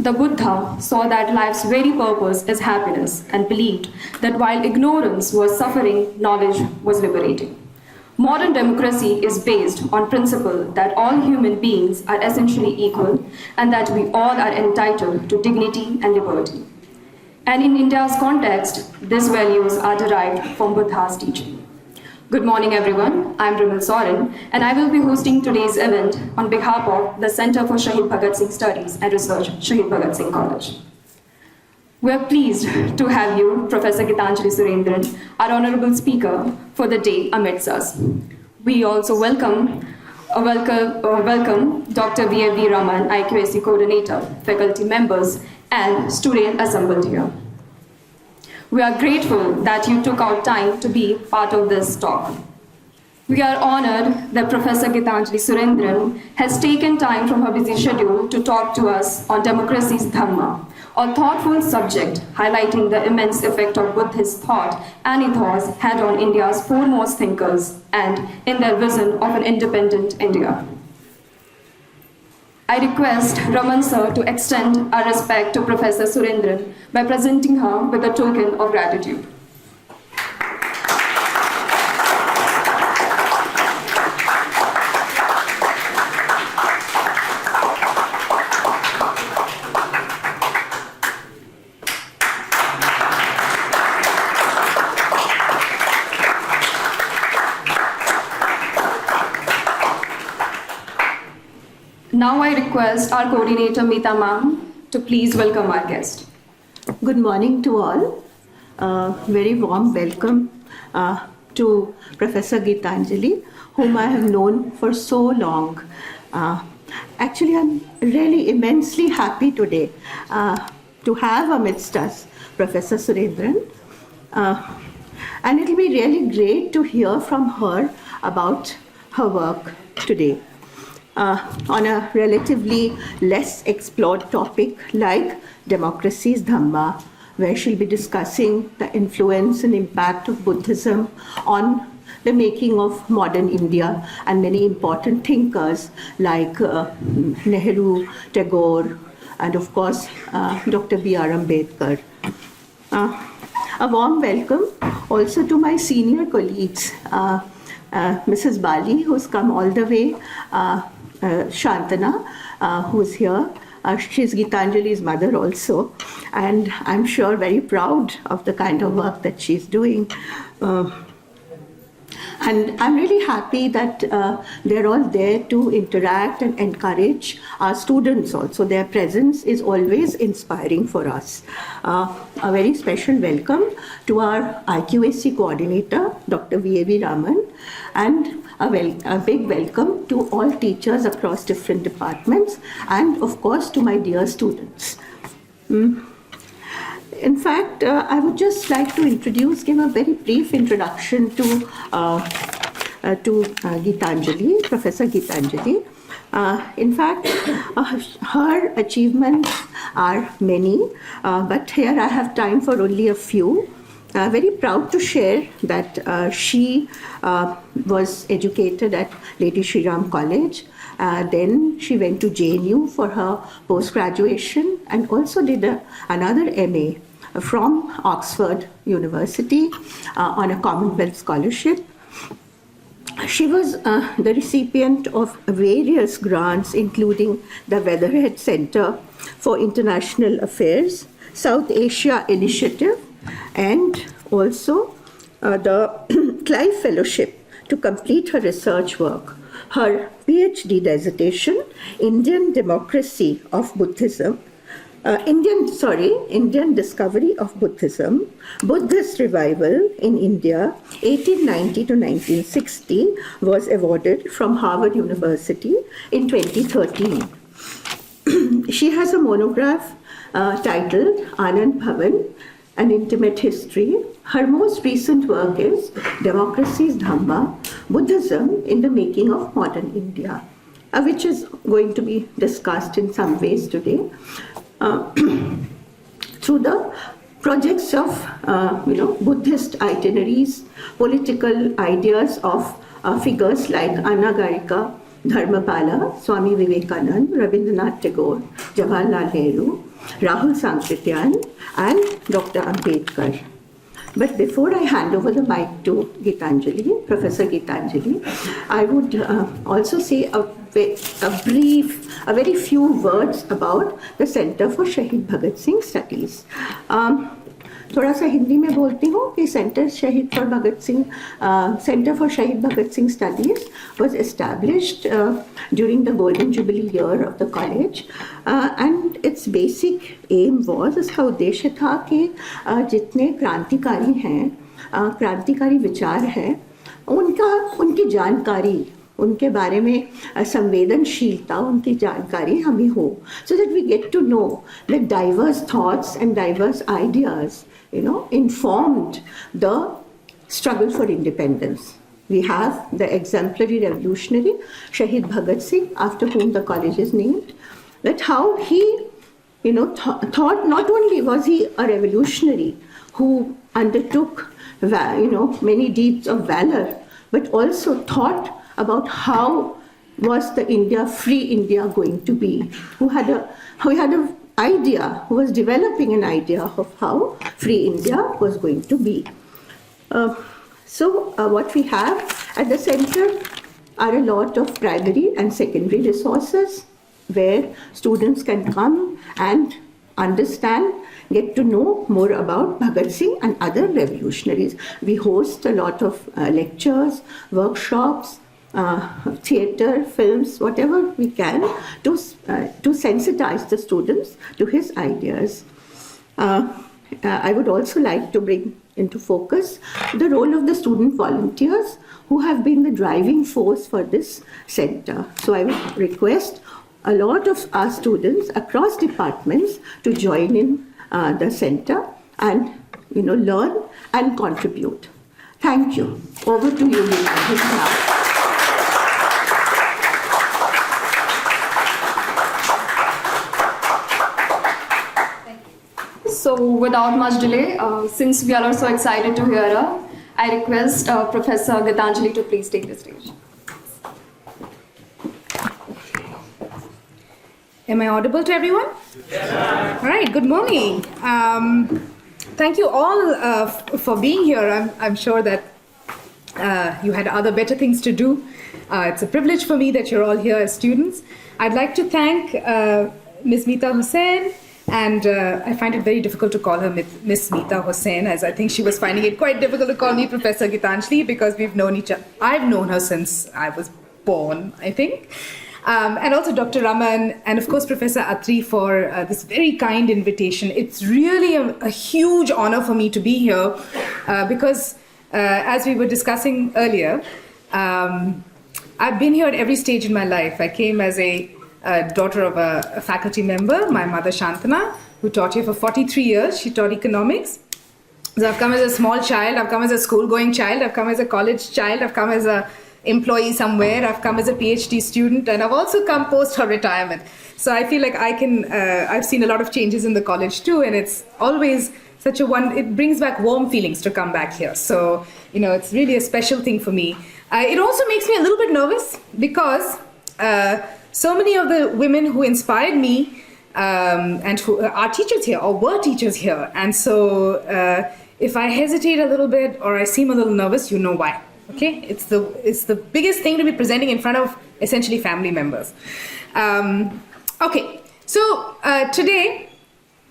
The Buddha saw that life's very purpose is happiness and believed that while ignorance was suffering, knowledge was liberating. Modern democracy is based on principle that all human beings are essentially equal and that we all are entitled to dignity and liberty. And in India's context, these values are derived from Buddha's teaching. Good morning, everyone. I'm Soren, and I will be hosting today's event on behalf of the Center for Shaheed Bhagat Singh Studies and Research, Shaheed Bhagat Singh College. We are pleased to have you, Professor Gitanjali Surendran, our honorable speaker for the day amidst us. We also welcome Dr. V.A.V. Raman, IQAC coordinator, faculty members, and students assembled here. We are grateful that you took out time to be part of this talk. We are honored that Professor Gitanjali Surendran has taken time from her busy schedule to talk to us on democracy's Dhamma, a thoughtful subject highlighting the immense effect of Buddhist thought and ethos had on India's foremost thinkers and in their vision of an independent India. I request Raman sir to extend our respect to Professor Surendran by presenting her with a token of gratitude. Now I request our coordinator, Mita ma'am, to please welcome our guest. Good morning to all. Very warm welcome to Professor Gitanjali, whom I have known for so long. Actually, I'm really immensely happy today to have amidst us Professor Surendran. And it'll be really great to hear from her about her work today. On a relatively less explored topic like democracy's Dhamma, where she'll be discussing the influence and impact of Buddhism on the making of modern India and many important thinkers like Nehru, Tagore, and of course Dr. B.R. Ambedkar. A warm welcome also to my senior colleagues, Mrs. Bali, who's come all the way, Shantana, who's here. She's Gitanjali's mother also, and I'm sure very proud of the kind of work that she's doing. And I'm really happy that they're all there to interact and encourage our students also. Their presence is always inspiring for us. A very special welcome to our IQAC coordinator, Dr. V.A.V. Raman, and a big welcome to all teachers across different departments, and of course to my dear students. In fact, I would just like to give a very brief introduction to Gitanjali, Professor Gitanjali. In fact, her achievements are many, but here I have time for only a few. Very proud to share that she was educated at Lady Shri Ram College. Then she went to JNU for her post-graduation and also did another MA from Oxford University on a Commonwealth scholarship. She was the recipient of various grants, including the Weatherhead Center for International Affairs, South Asia Initiative, and also the Clive Fellowship to complete her research work. Her PhD dissertation, Indian Democracy of Buddhism, Indian Discovery of Buddhism, Buddhist Revival in India, 1890 to 1960, was awarded from Harvard University in 2013. She has a monograph titled Anand Bhavan, An Intimate History. Her most recent work is Democracy's Dhamma, Buddhism in the Making of Modern India, which is going to be discussed in some ways today. Through the projects of Buddhist itineraries, political ideas of figures like Anagarika Dharmapala, Swami Vivekananda, Rabindranath Tagore, Jawaharlal Nehru, Rahul Sankrityan, and Dr. Ambedkar. But before I hand over the mic to Gitanjali, Professor Gitanjali, I would also say a very few words about the Center for Shaheed Bhagat Singh Studies. थोड़ा सा हिंदी में बोलती हूँ कि Center for Shaheed Bhagat Singh Studies was established during the Golden Jubilee year of the college, and its basic aim was, इसका उद्देश्य था कि जितने क्रांतिकारी हैं, क्रांतिकारी विचार हैं, उनकी जानकारी, उनके बारे में संवेदनशीलता, उनकी जानकारी हमें हो, so that we get to know that diverse thoughts and diverse ideas, informed the struggle for independence. We have the exemplary revolutionary Shaheed Bhagat Singh, after whom the college is named, that how he, thought not only was he a revolutionary who undertook, many deeds of valor, but also thought about how was the free India going to be, who had an idea, who was developing an idea of how free India was going to be. So what we have at the center are a lot of primary and secondary resources where students can come and understand, get to know more about Bhagat Singh and other revolutionaries. We host a lot of lectures, workshops, theatre, films, whatever we can to sensitize the students to his ideas. I would also like to bring into focus the role of the student volunteers who have been the driving force for this center. So I would request a lot of our students across departments to join in the center and learn and contribute. Thank you. Over to you, now. So without much delay, since we are also excited to hear her, I request Professor Gitanjali to please take the stage. Am I audible to everyone? Yes. All right, good morning. Thank you all for being here. I'm sure that you had other better things to do. It's a privilege for me that you're all here as students. I'd like to thank Ms. Mita Hussain, and I find it very difficult to call her Miss Mita Hussain, as I think she was finding it quite difficult to call me Professor Gitanjali, because we've known each other. I've known her since I was born, I think. And also Dr. Raman, and of course Professor Atri for this very kind invitation. It's really a huge honor for me to be here because as we were discussing earlier, I've been here at every stage in my life. I came as a daughter of a faculty member, my mother Shantana, who taught here for 43 years. She taught economics. So I've come as a small child, I've come as a school-going child, I've come as a college child, I've come as a employee somewhere, I've come as a PhD student, and I've also come post her retirement. So I feel like I've seen a lot of changes in the college too, and it's always such it brings back warm feelings to come back here. So, it's really a special thing for me. It also makes me a little bit nervous because so many of the women who inspired me and who are teachers here or were teachers here. And so if I hesitate a little bit or I seem a little nervous, you know why. Okay, it's the biggest thing to be presenting in front of essentially family members. Okay, so today,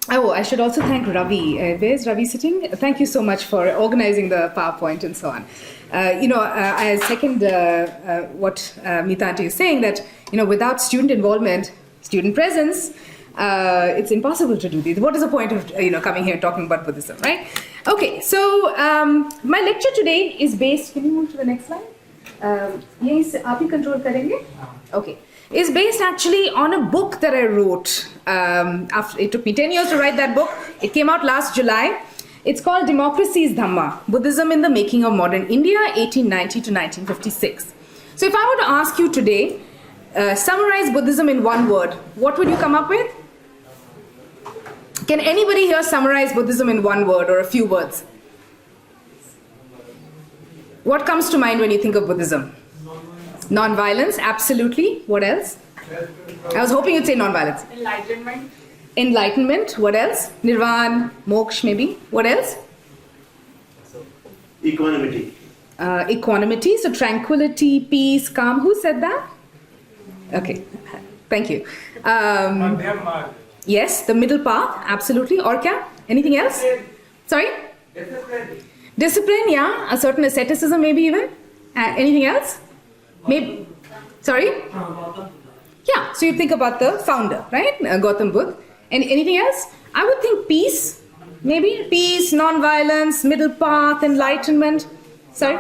I should also thank Ravi. Where's Ravi sitting? Thank you so much for organizing the PowerPoint and so on. I second what Mita Aunty is saying, that without student involvement, student presence, it's impossible to do this. What is the point of coming here and talking about Buddhism, right? Okay, so my lecture today is based. Can you move to the next slide? Yes, aap hi control karenge? Okay, is based actually on a book that I wrote. After it took me 10 years to write that book. It came out last July. It's called Democracy is Dhamma: Buddhism in the Making of Modern India, 1890 to 1956. So if I were to ask you today, summarize Buddhism in one word, what would you come up with? Can anybody here summarize Buddhism in one word or a few words? What comes to mind when you think of Buddhism? Non-violence, absolutely. What else? I was hoping you'd say non-violence. Enlightenment. enlightenment. What else? Nirvana, moksha maybe. What else? Equanimity. Equanimity, so tranquility, peace, calm. Who said that? Okay, thank you. Yes, the middle path, absolutely. Or kya? Anything else? Sorry? Discipline, yeah. A certain asceticism maybe even. Anything else? Maybe. Sorry? Yeah, so you think about the founder, right? Gautam Buddha. And anything else? I would think peace, maybe. Peace, non-violence, middle path, enlightenment. Sorry?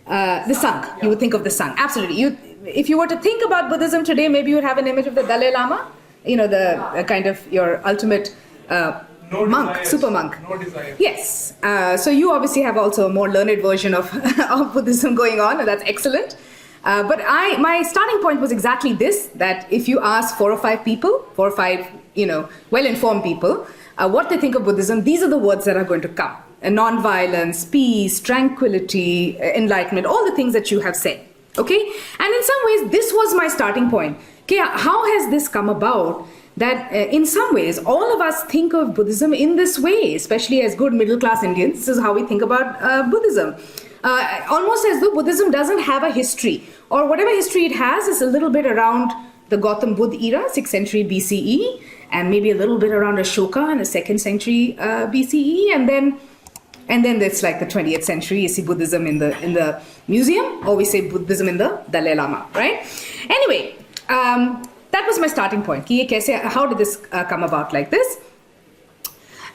The Sangh. You would think of the Sangh. Absolutely. If you were to think about Buddhism today, maybe you would have an image of the Dalai Lama. You know, the kind of your ultimate monk, desires, super monk. No desire. Yes. So you obviously have also a more learned version of, of Buddhism going on, and that's excellent. But my starting point was exactly this, that if you ask 4 or 5 people, 4 or 5, well-informed people, what they think of Buddhism, these are the words that are going to come. Non-violence, peace, tranquility, enlightenment, all the things that you have said. Okay? And in some ways, this was my starting point. Okay, how has this come about that in some ways, all of us think of Buddhism in this way, especially as good middle-class Indians. This is how we think about Buddhism. Almost as though Buddhism doesn't have a history, or whatever history it has is a little bit around the Gautam Buddha era, 6th century BCE, and maybe a little bit around Ashoka in the 2nd century BCE, and then it's like the 20th century. You see Buddhism in the museum, or we say Buddhism in the Dalai Lama, right? Anyway, that was my starting point. How did this come about like this?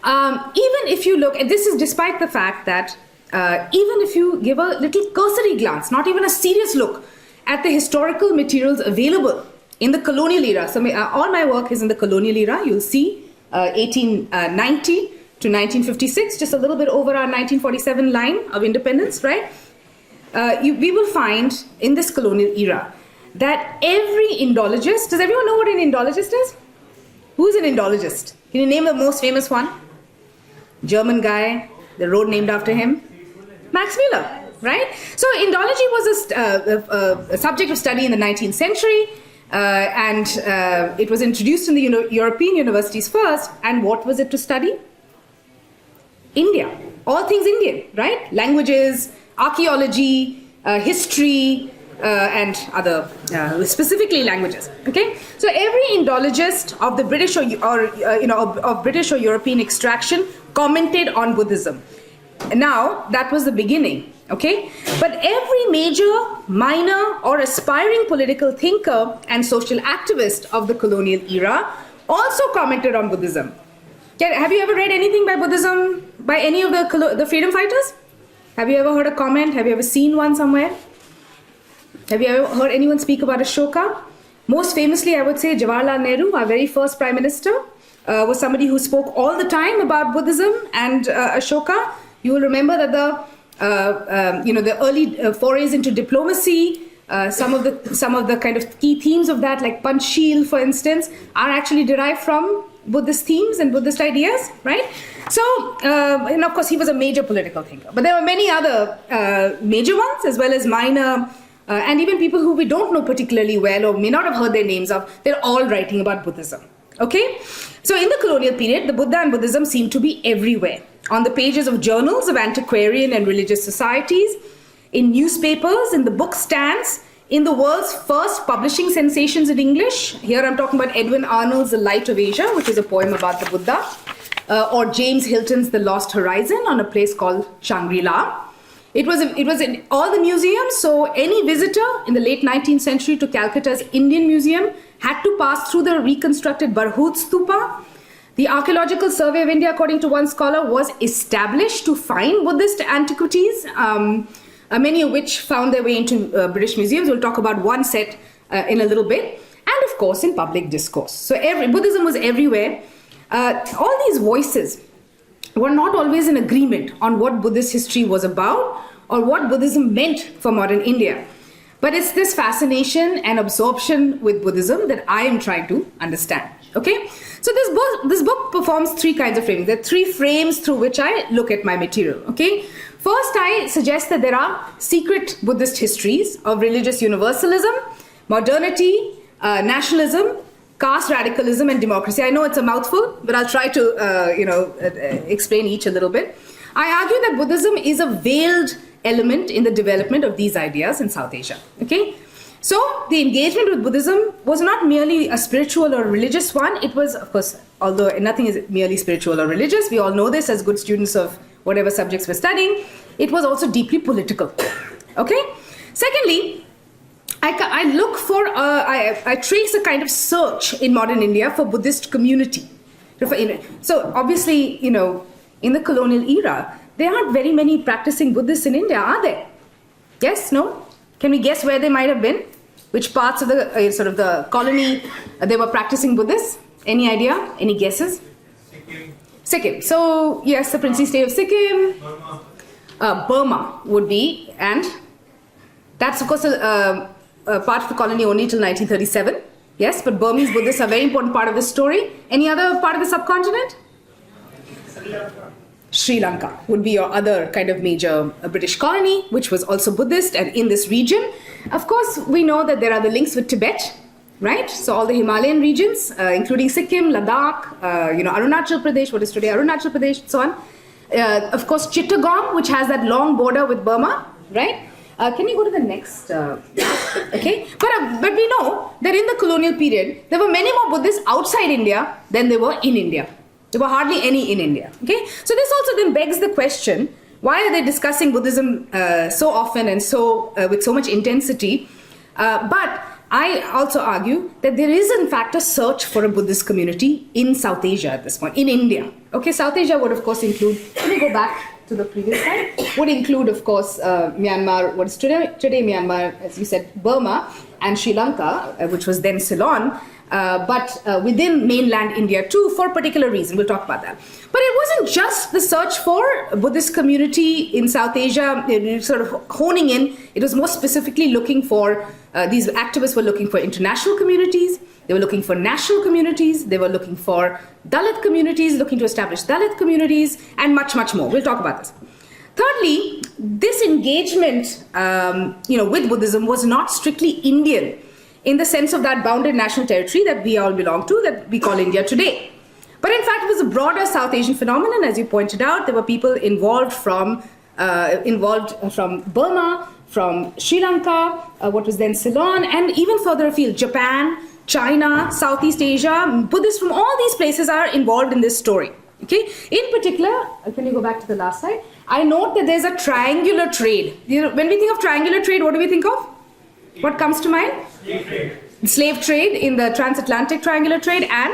Even if you look, and this is despite the fact that even if you give a little cursory glance, not even a serious look at the historical materials available in the colonial era. So all my work is in the colonial era. You'll see 1890 to 1956, just a little bit over our 1947 line of independence, right? We will find in this colonial era that every Indologist, does everyone know what an Indologist is? Who's an Indologist? Can you name the most famous one? German guy, the road named after him? Max Muller, right? So Indology was a subject of study in the 19th century, and it was introduced in the European universities first. And what was it to study? India. All things Indian, right? Languages, archaeology, history, and other, specifically languages. Okay, so every Indologist of the British of British or European extraction commented on Buddhism. Now that was the beginning. Okay, but every major, minor, or aspiring political thinker and social activist of the colonial era also commented on Buddhism. Have you ever read anything by Buddhism by any of the freedom fighters? Have you ever heard a comment? Have you ever seen one somewhere? Have you ever heard anyone speak about Ashoka? Most famously, I would say Jawaharlal Nehru, our very first Prime Minister, was somebody who spoke all the time about Buddhism and Ashoka. You will remember that the early forays into diplomacy, some of the kind of key themes of that, like Panchsheel, for instance, are actually derived from Buddhist themes and Buddhist ideas, right? So, and of course, he was a major political thinker. But there were many other major ones, as well as minor, and even people who we don't know particularly well or may not have heard their names of. They're all writing about Buddhism. Okay? So in the colonial period, the Buddha and Buddhism seemed to be everywhere. On the pages of journals of antiquarian and religious societies, in newspapers, in the book stands, in the world's first publishing sensations in English. Here I'm talking about Edwin Arnold's The Light of Asia, which is a poem about the Buddha, or James Hilton's The Lost Horizon on a place called Shangri-La. It was in all the museums, so any visitor in the late 19th century to Calcutta's Indian Museum had to pass through the reconstructed Barhut Stupa. The Archaeological Survey of India, according to one scholar, was established to find Buddhist antiquities, many of which found their way into British museums. We'll talk about one set in a little bit. And of course, in public discourse. So Buddhism was everywhere. All these voices were not always in agreement on what Buddhist history was about or what Buddhism meant for modern India. But it's this fascination and absorption with Buddhism that I am trying to understand. Okay? So this book performs 3 kinds of framing. There are 3 frames through which I look at my material. Okay? First, I suggest that there are secret Buddhist histories of religious universalism, modernity, nationalism, caste radicalism and democracy. I know it's a mouthful, but I'll try to, explain each a little bit. I argue that Buddhism is a veiled element in the development of these ideas in South Asia. Okay, so the engagement with Buddhism was not merely a spiritual or religious one. It was, of course, although nothing is merely spiritual or religious, we all know this as good students of whatever subjects we're studying. It was also deeply political. Okay. Secondly, I look for, I trace a kind of search in modern India for Buddhist community. So obviously, in the colonial era, there aren't very many practicing Buddhists in India, are there? Yes? No? Can we guess where they might have been? Which parts of the the colony they were practicing Buddhists? Any idea? Any guesses? Sikkim. So yes, the princely state of Sikkim. Burma would be, and that's of course a part of the colony only till 1937. Yes, but Burmese Buddhists are a very important part of this story. Any other part of the subcontinent? Sri Lanka would be your other kind of major British colony, which was also Buddhist and in this region. Of course, we know that there are the links with Tibet, right? So all the Himalayan regions, including Sikkim, Ladakh, Arunachal Pradesh, what is today Arunachal Pradesh, so on. Of course, Chittagong, which has that long border with Burma, right? Can you go to the next? Okay, but we know that in the colonial period, there were many more Buddhists outside India than there were in India. There were hardly any in India. Okay, so this also then begs the question: why are they discussing Buddhism so often and so with so much intensity? But I also argue that there is in fact a search for a Buddhist community in South Asia at this point, in India. Okay, South Asia would of course include, let me go back to the previous slide, would include of course Myanmar, what is today Myanmar, as you said, Burma, and Sri Lanka, which was then Ceylon, but within mainland India too, for a particular reason. We'll talk about that. But it wasn't just the search for a Buddhist community in South Asia, sort of honing in. It was more specifically looking for, these activists were looking for international communities, they were looking for national communities, they were looking for Dalit communities, looking to establish Dalit communities, and much, much more. We'll talk about this. Thirdly, this engagement with Buddhism was not strictly Indian in the sense of that bounded national territory that we all belong to, that we call India today. But in fact, it was a broader South Asian phenomenon, as you pointed out. There were people involved from Burma, from Sri Lanka, what was then Ceylon, and even further afield, Japan, China, Southeast Asia. Buddhists from all these places are involved in this story. Okay. In particular, can you go back to the last slide? I note that there's a triangular trade. When we think of triangular trade, what do we think of? What comes to mind? Slave trade in the transatlantic triangular trade, and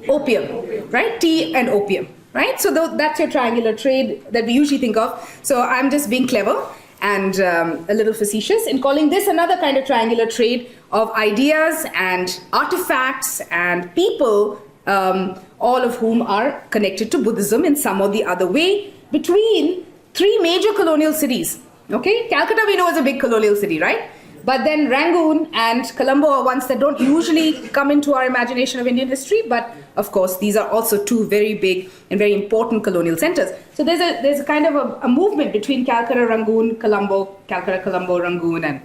opium, right? Tea and opium, right? So that's your triangular trade that we usually think of. So I'm just being clever and a little facetious in calling this another kind of triangular trade of ideas and artifacts and people, all of whom are connected to Buddhism in some or the other way, between three major colonial cities. Okay, Calcutta we know is a big colonial city, right? But then Rangoon and Colombo are ones that don't usually come into our imagination of Indian history, but of course these are also two very big and very important colonial centers. So there's a kind of a movement between Calcutta, Rangoon, Colombo, Calcutta, Colombo, Rangoon, and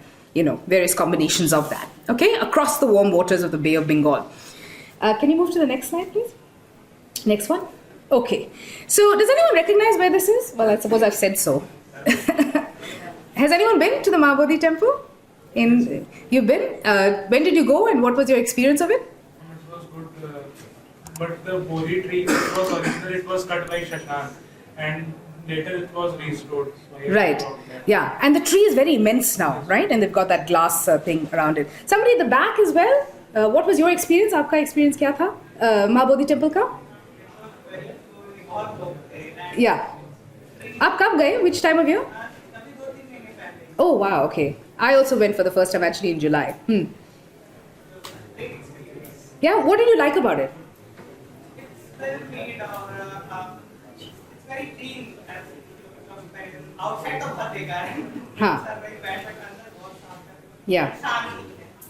various combinations of that. Okay, across the warm waters of the Bay of Bengal. Can you move to the next slide, please? Next one. Okay. So does anyone recognize where this is? Well, I suppose I've said so. Has anyone been to the Mahabodhi Temple? You've been? When did you go and what was your experience of it? It was good, but the Bodhi tree, it was cut by Shashank, and later it was restored. So right. Yeah, and the tree is very immense now, right? And they've got that glass thing around it. Somebody at the back as well. What was your experience? Aapka experience kya tha? Mahabodhi Temple ka? Yeah. Aap kab gaye? Which time of year? Oh wow, okay. I also went for the first time actually in July. Yeah, what did you like about it? It's very neat, it's very clean outside of Fatehgarh. Yeah.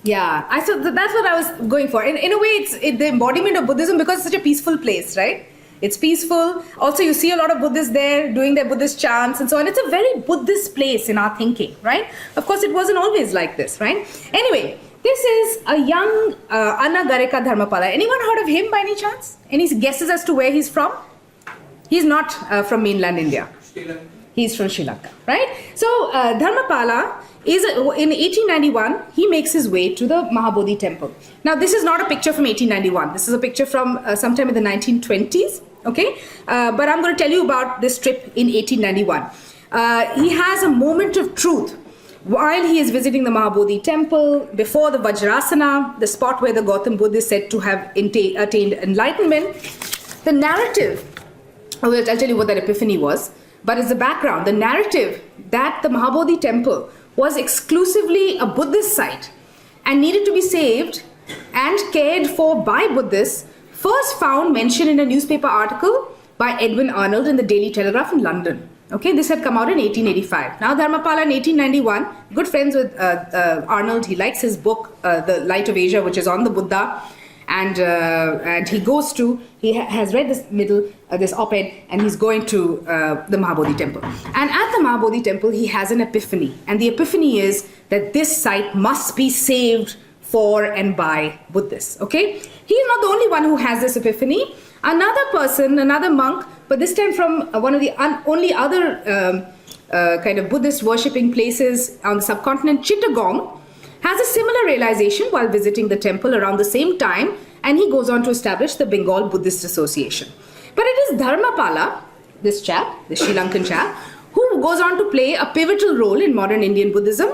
Yeah, that's what I was going for. In a way, it's the embodiment of Buddhism because it's such a peaceful place, right? It's peaceful. Also, you see a lot of Buddhists there doing their Buddhist chants and so on. It's a very Buddhist place in our thinking, right? Of course, it wasn't always like this, right? Anyway, this is a young Anagarika Dharmapala. Anyone heard of him by any chance? Any guesses as to where he's from? He's not from mainland India. He's from Sri Lanka, right? So Dharmapala is, in 1891, he makes his way to the Mahabodhi Temple. Now, this is not a picture from 1891. This is a picture from sometime in the 1920s, okay? But I'm going to tell you about this trip in 1891. He has a moment of truth while he is visiting the Mahabodhi Temple, before the Vajrasana, the spot where the Gautam Buddha is said to have attained enlightenment. The narrative, I'll tell you what that epiphany was, but it's the background, the narrative that the Mahabodhi Temple was exclusively a Buddhist site and needed to be saved and cared for by Buddhists, first found mention in a newspaper article by Edwin Arnold in the Daily Telegraph in London. Okay, this had come out in 1885. Now Dharmapala in 1891, good friends with Arnold. He likes his book, The Light of Asia, which is on the Buddha. And he goes to, has read this op-ed, and he's going to the Mahabodhi Temple. And at the Mahabodhi Temple, he has an epiphany. And the epiphany is that this site must be saved for and by Buddhists. Okay? He's not the only one who has this epiphany. Another person, another monk, but this time from one of the only other kind of Buddhist worshipping places on the subcontinent, Chittagong, has a similar realization while visiting the temple around the same time, and he goes on to establish the Bengal Buddhist Association. But it is Dharmapala, this chap, the Sri Lankan chap, who goes on to play a pivotal role in modern Indian Buddhism,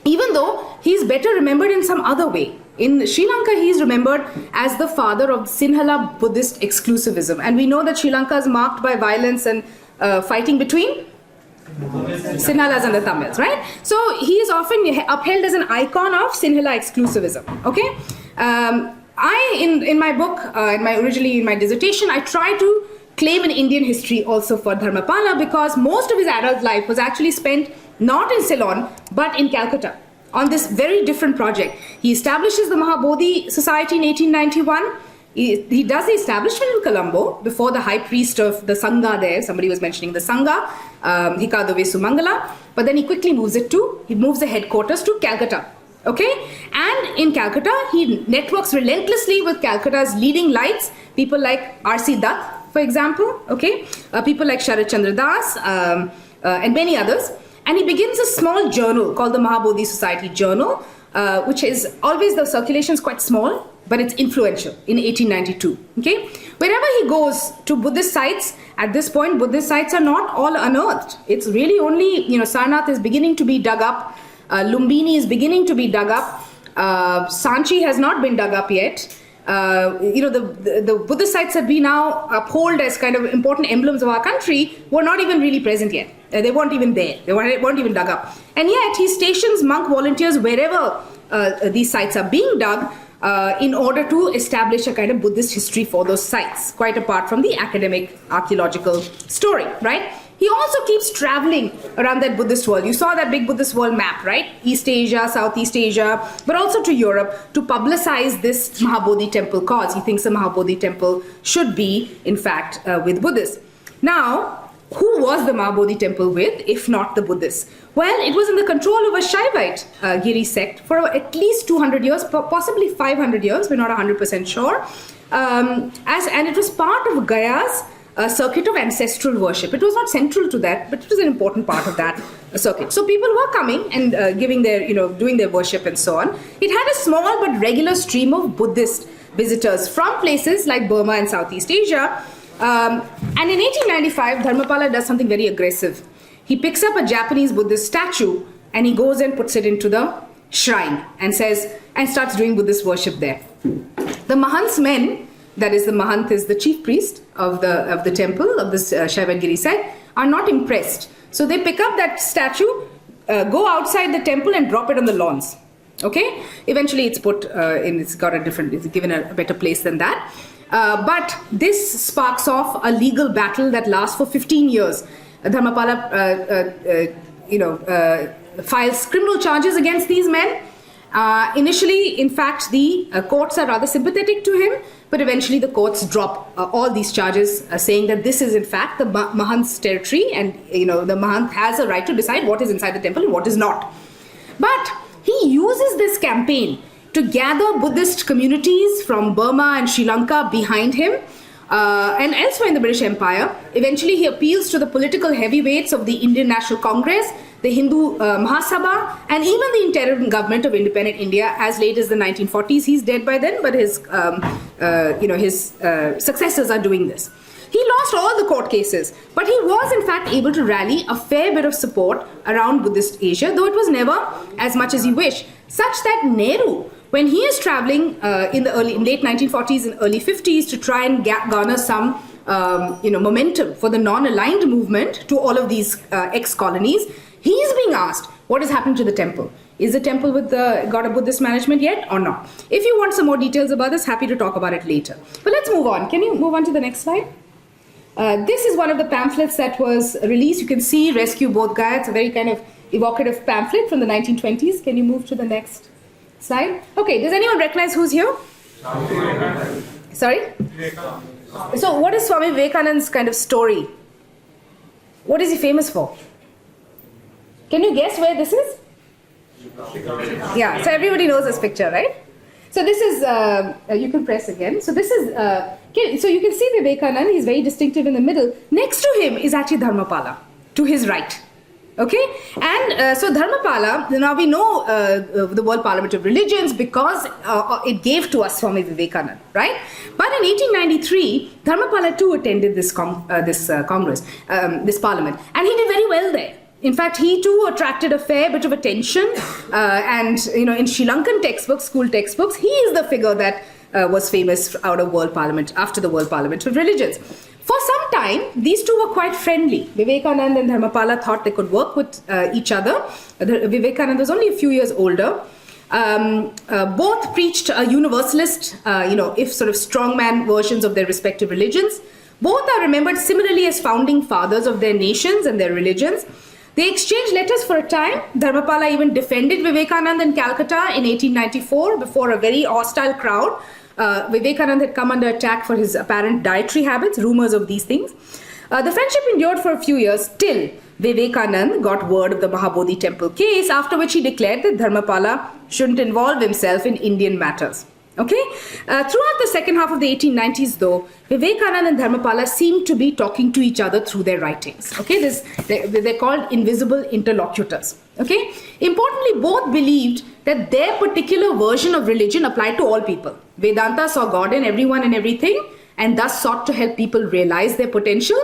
even though he's better remembered in some other way. In Sri Lanka, he is remembered as the father of Sinhala Buddhist exclusivism. And we know that Sri Lanka is marked by violence and fighting between Sinhalas and the Tamils, right? So he is often upheld as an icon of Sinhala exclusivism, okay? In my book, originally in my dissertation, I try to claim an Indian history also for Dharmapala, because most of his adult life was actually spent not in Ceylon, but in Calcutta, on this very different project. He establishes the Mahabodhi Society in 1891. He does the establishment in Colombo before the high priest of the Sangha there. Somebody was mentioning the Sangha, Hikadove Sumangala. But then he quickly moves the headquarters to Calcutta. Okay? And in Calcutta, he networks relentlessly with Calcutta's leading lights, people like R.C. Dutt, for example, okay? People like Sharat Chandra Das, and many others. And he begins a small journal called the Mahabodhi Society Journal, which is always, the circulation is quite small, but it's influential in 1892. Okay? Wherever he goes to Buddhist sites, at this point, Buddhist sites are not all unearthed. It's really only, Sarnath is beginning to be dug up, Lumbini is beginning to be dug up, Sanchi has not been dug up yet. The Buddhist sites that we now uphold as kind of important emblems of our country were not even really present yet. They weren't even there. They weren't even dug up. And yet he stations monk volunteers wherever these sites are being dug in order to establish a kind of Buddhist history for those sites, quite apart from the academic archaeological story, right? He also keeps traveling around that Buddhist world. You saw that big Buddhist world map, right? East Asia, Southeast Asia, but also to Europe, to publicize this Mahabodhi Temple cause. He thinks the Mahabodhi Temple should be, in fact, with Buddhists. Now, who was the Mahabodhi Temple with, if not the Buddhists? Well, it was in the control of a Shaivite Giri sect for at least 200 years, possibly 500 years. We're not 100% sure. And it was part of Gaya's circuit of ancestral worship. It was not central to that, but it was an important part of that circuit. So people were coming and giving their, doing their worship and so on. It had a small but regular stream of Buddhist visitors from places like Burma and Southeast Asia. And in 1895, Dharmapala does something very aggressive. He picks up a Japanese Buddhist statue and he goes and puts it into the shrine and starts doing Buddhist worship there. The Mahant's men, that is, the Mahant is the chief priest of the temple, of this Shaivite Giri sect, are not impressed. So they pick up that statue, go outside the temple and drop it on the lawns. Okay? Eventually it's put it's given a better place than that. But this sparks off a legal battle that lasts for 15 years. Dharmapala, files criminal charges against these men. Initially, in fact, the courts are rather sympathetic to him, but eventually the courts drop all these charges, saying that this is in fact the Mahant's territory, and the Mahant has a right to decide what is inside the temple and what is not. But he uses this campaign to gather Buddhist communities from Burma and Sri Lanka behind him and elsewhere in the British Empire. Eventually, he appeals to the political heavyweights of the Indian National Congress, the Hindu Mahasabha, and even the interim government of independent India as late as the 1940s. He's dead by then, but his successors are doing this. He lost all the court cases, but he was in fact able to rally a fair bit of support around Buddhist Asia, though it was never as much as he wished, such that Nehru, when he is traveling in the late 1940s and early 50s to try and garner some momentum for the non-aligned movement to all of these ex-colonies, he is being asked, what is happening to the temple? Is the temple got a Buddhist management yet or not? If you want some more details about this, happy to talk about it later. But let's move on. Can you move on to the next slide? This is one of the pamphlets that was released. You can see Rescue Bodh Gaya. It's a very kind of evocative pamphlet from the 1920s. Can you move to the next slide? Okay, does anyone recognize who's here? Sorry? So what is Swami Vivekananda's kind of story? What is he famous for? Can you guess where this is? Yeah, so everybody knows this picture, right? So this is, you can press again. So this is, so you can see Vivekananda, he's very distinctive in the middle. Next to him is actually Dharmapala, to his right. Okay? And so Dharmapala, now we know the World Parliament of Religions because it gave to us Swami Vivekananda, right? But in 1893, Dharmapala too attended this Congress, this Parliament. And he did very well there. In fact, he too attracted a fair bit of attention, and in Sri Lankan textbooks, school textbooks, he is the figure that was famous out of World Parliament, after the World Parliament of Religions. For some time, these two were quite friendly. Vivekananda and Dharmapala thought they could work with each other. Vivekananda was only a few years older. Both preached a universalist, if sort of strongman versions of their respective religions. Both are remembered similarly as founding fathers of their nations and their religions. They exchanged letters for a time. Dharmapala even defended Vivekananda in Calcutta in 1894 before a very hostile crowd. Vivekananda had come under attack for his apparent dietary habits, rumors of these things. The friendship endured for a few years till Vivekananda got word of the Mahabodhi Temple case, after which he declared that Dharmapala shouldn't involve himself in Indian matters. Okay? Throughout the second half of the 1890s, though, Vivekananda and Dharmapala seemed to be talking to each other through their writings. Okay? They're called invisible interlocutors. Okay? Importantly, both believed that their particular version of religion applied to all people. Vedanta saw God in everyone and everything, and thus sought to help people realize their potential.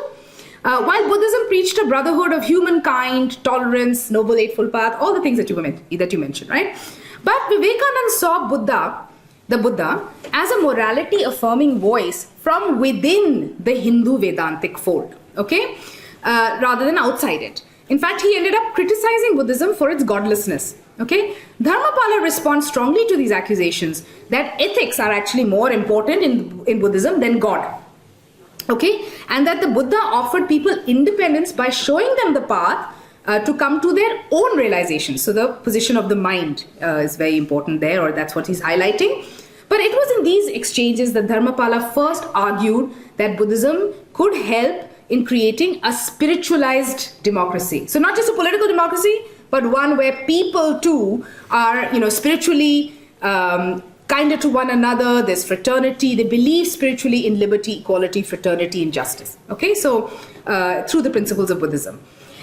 While Buddhism preached a brotherhood of humankind, tolerance, noble eightfold path, all the things that you mentioned, right? But Vivekananda saw the Buddha, as a morality affirming voice from within the Hindu Vedantic fold, okay, rather than outside it. In fact, he ended up criticizing Buddhism for its godlessness. Okay, Dharmapala responds strongly to these accusations that ethics are actually more important in Buddhism than God. Okay, and that the Buddha offered people independence by showing them the path to come to their own realization. So the position of the mind is very important there, or that's what he's highlighting. But it was in these exchanges that Dharmapala first argued that Buddhism could help in creating a spiritualized democracy. So not just a political democracy, but one where people too are, spiritually kinder to one another. There's fraternity. They believe spiritually in liberty, equality, fraternity, and justice. Okay, so through the principles of Buddhism.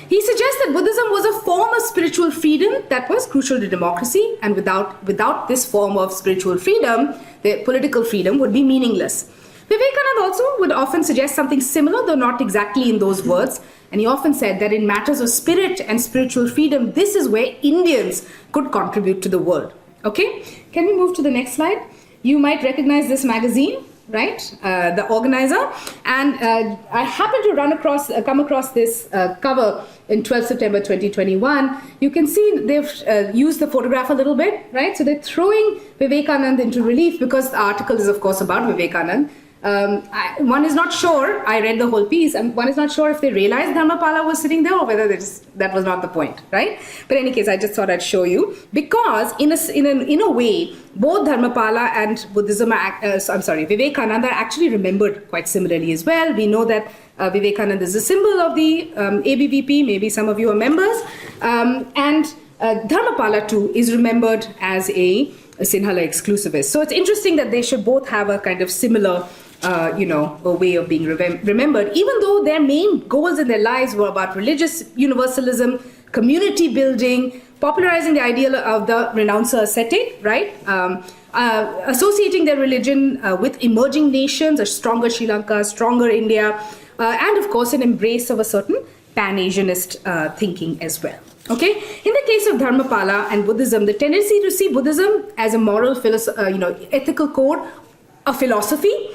He suggests that Buddhism was a form of spiritual freedom that was crucial to democracy, and without this form of spiritual freedom, the political freedom would be meaningless. Vivekananda also would often suggest something similar, though not exactly in those words, and he often said that in matters of spirit and spiritual freedom, this is where Indians could contribute to the world. Okay, can we move to the next slide? You might recognize this magazine, right? The Organizer, and I happened to come across this cover in 12 September 2021. You can see they've used the photograph a little bit, right? So they're throwing Vivekananda into relief because the article is, of course, about Vivekananda. One is not sure, I read the whole piece, and one is not sure if they realized Dharmapala was sitting there or whether that was not the point, right? But in any case, I just thought I'd show you, because in a way, both Dharmapala and Vivekananda are actually remembered quite similarly as well. We know that Vivekananda is a symbol of the ABVP, maybe some of you are members, and Dharmapala too is remembered as a Sinhala exclusivist. So it's interesting that they should both have a kind of similar, a way of being remembered, even though their main goals in their lives were about religious universalism, community building, popularizing the ideal of the renouncer ascetic, right? Associating their religion with emerging nations, a stronger Sri Lanka, stronger India, and of course an embrace of a certain Pan-Asianist thinking as well. Okay, in the case of Dharmapala and Buddhism, the tendency to see Buddhism as a moral, ethical code, a philosophy,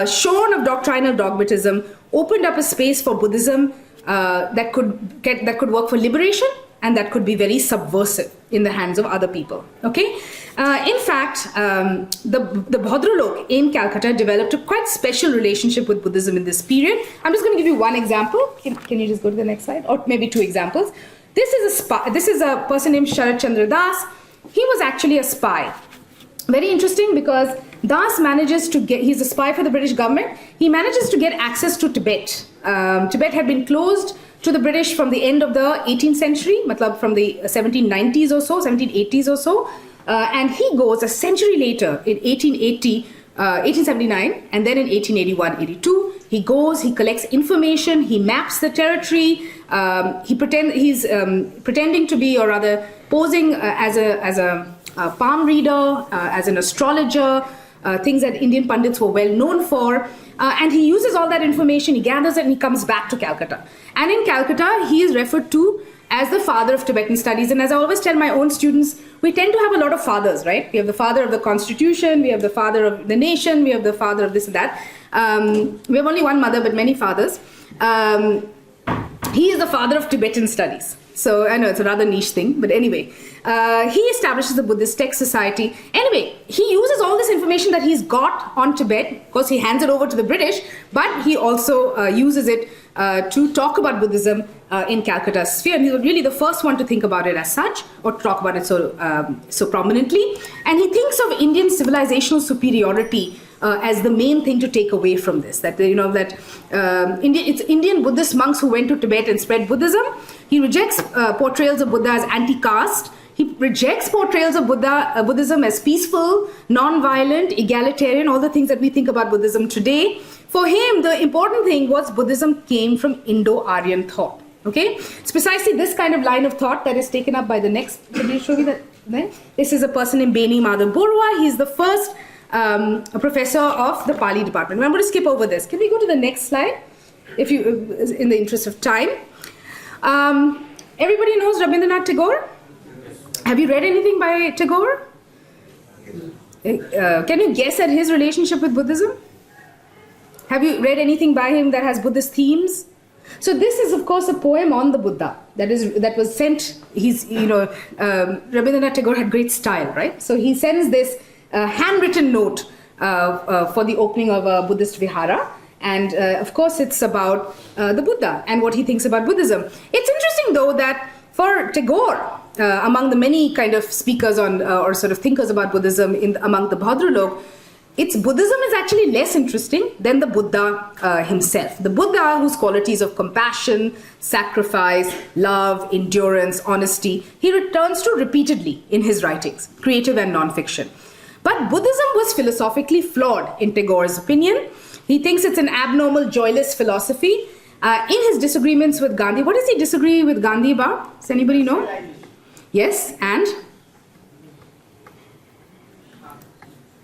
shorn of doctrinal dogmatism, opened up a space for Buddhism that could work for liberation, and that could be very subversive in the hands of other people. Okay, in fact, the Bhadralok in Calcutta developed a quite special relationship with Buddhism in this period. I'm just going to give you one example. Can you just go to the next slide, or maybe two examples? This is a spy. This is a person named Sharat Chandra Das. He was actually a spy. Very interesting, because Das manages to get, he's a spy for the British government. He manages to get access to Tibet. Tibet had been closed to the British from the end of the 18th century, matlab from the 1790s or so, 1780s or so. And he goes a century later in 1879, and then in 1881-82, he goes, he collects information, he maps the territory, he's pretending to be, or rather posing as a palm reader, as an astrologer, things that Indian pundits were well known for. And he uses all that information, he gathers it, and he comes back to Calcutta. And in Calcutta, he is referred to as the father of Tibetan studies. And as I always tell my own students, we tend to have a lot of fathers, right? We have the father of the constitution, we have the father of the nation, we have the father of this and that. We have only one mother, but many fathers. He is the father of Tibetan studies. So I know it's a rather niche thing, but anyway, he establishes the Buddhist Text Society. Anyway, he uses all this information that he's got on Tibet. Of course, he hands it over to the British, but he also uses it to talk about Buddhism in Calcutta's sphere. And he's really the first one to think about it as such, or to talk about it so prominently. And he thinks of Indian civilizational superiority as the main thing to take away from this. That it's Indian Buddhist monks who went to Tibet and spread Buddhism. He rejects portrayals of Buddha as anti-caste. He rejects portrayals of Buddhism as peaceful, non-violent, egalitarian, all the things that we think about Buddhism today. For him, the important thing was Buddhism came from Indo-Aryan thought. Okay, it's precisely this kind of line of thought that is taken up by the next. Can you show me that? This is a person named Beni Madhav Borua. He's the first a professor of the Pali department. I'm going to skip over this. Can we go to the next slide, if you, in the interest of time? Everybody knows Rabindranath Tagore. Have you read anything by Tagore? Can you guess at his relationship with Buddhism? Have you read anything by him that has Buddhist themes? So this is, of course, a poem on the Buddha that was sent. Rabindranath Tagore had great style, right? So he sends this handwritten note for the opening of a Buddhist vihara. And of course, it's about the Buddha and what he thinks about Buddhism. It's interesting, though, that for Tagore, among the many kind of speakers on or sort of thinkers about Buddhism among the Bhadralok, Buddhism is actually less interesting than the Buddha himself. The Buddha, whose qualities of compassion, sacrifice, love, endurance, honesty, he returns to repeatedly in his writings, creative and non-fiction. But Buddhism was philosophically flawed in Tagore's opinion. He thinks it's an abnormal, joyless philosophy. In his disagreements with Gandhi, what does he disagree with Gandhi about? Does anybody know? Yes, and?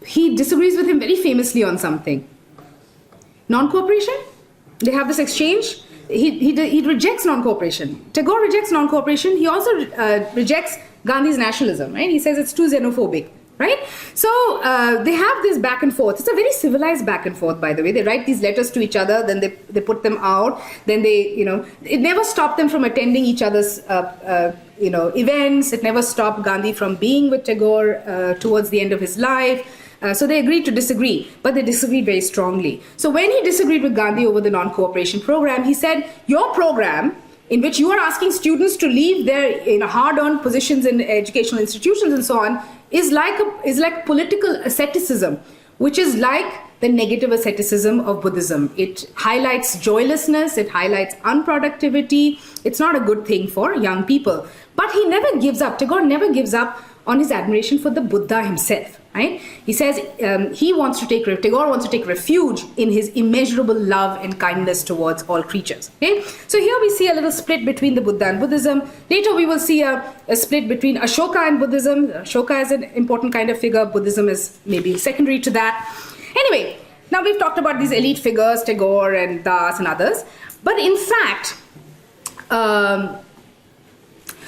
He disagrees with him very famously on something. Non-cooperation? They have this exchange. He rejects non-cooperation. Tagore rejects non-cooperation. He also rejects Gandhi's nationalism, right? He says it's too xenophobic, right? So they have this back and forth. It's a very civilized back and forth, by the way. They write these letters to each other, then they put them out, then it never stopped them from attending each other's events. It never stopped Gandhi from being with Tagore towards the end of his life. So they agreed to disagree, but they disagreed very strongly. So when he disagreed with Gandhi over the non-cooperation program, he said, your program, in which you are asking students to leave their hard-earned positions in educational institutions and so on, is like political asceticism, which is like the negative asceticism of Buddhism. It highlights joylessness, it highlights unproductivity. It's not a good thing for young people. But he never gives up. Tagore never gives up on his admiration for the Buddha himself. Right? He says Tagore wants to take refuge in his immeasurable love and kindness towards all creatures. Okay? So here we see a little split between the Buddha and Buddhism. Later we will see a split between Ashoka and Buddhism. Ashoka is an important kind of figure. Buddhism is maybe secondary to that. Anyway, now we've talked about these elite figures, Tagore and Das and others. But in fact,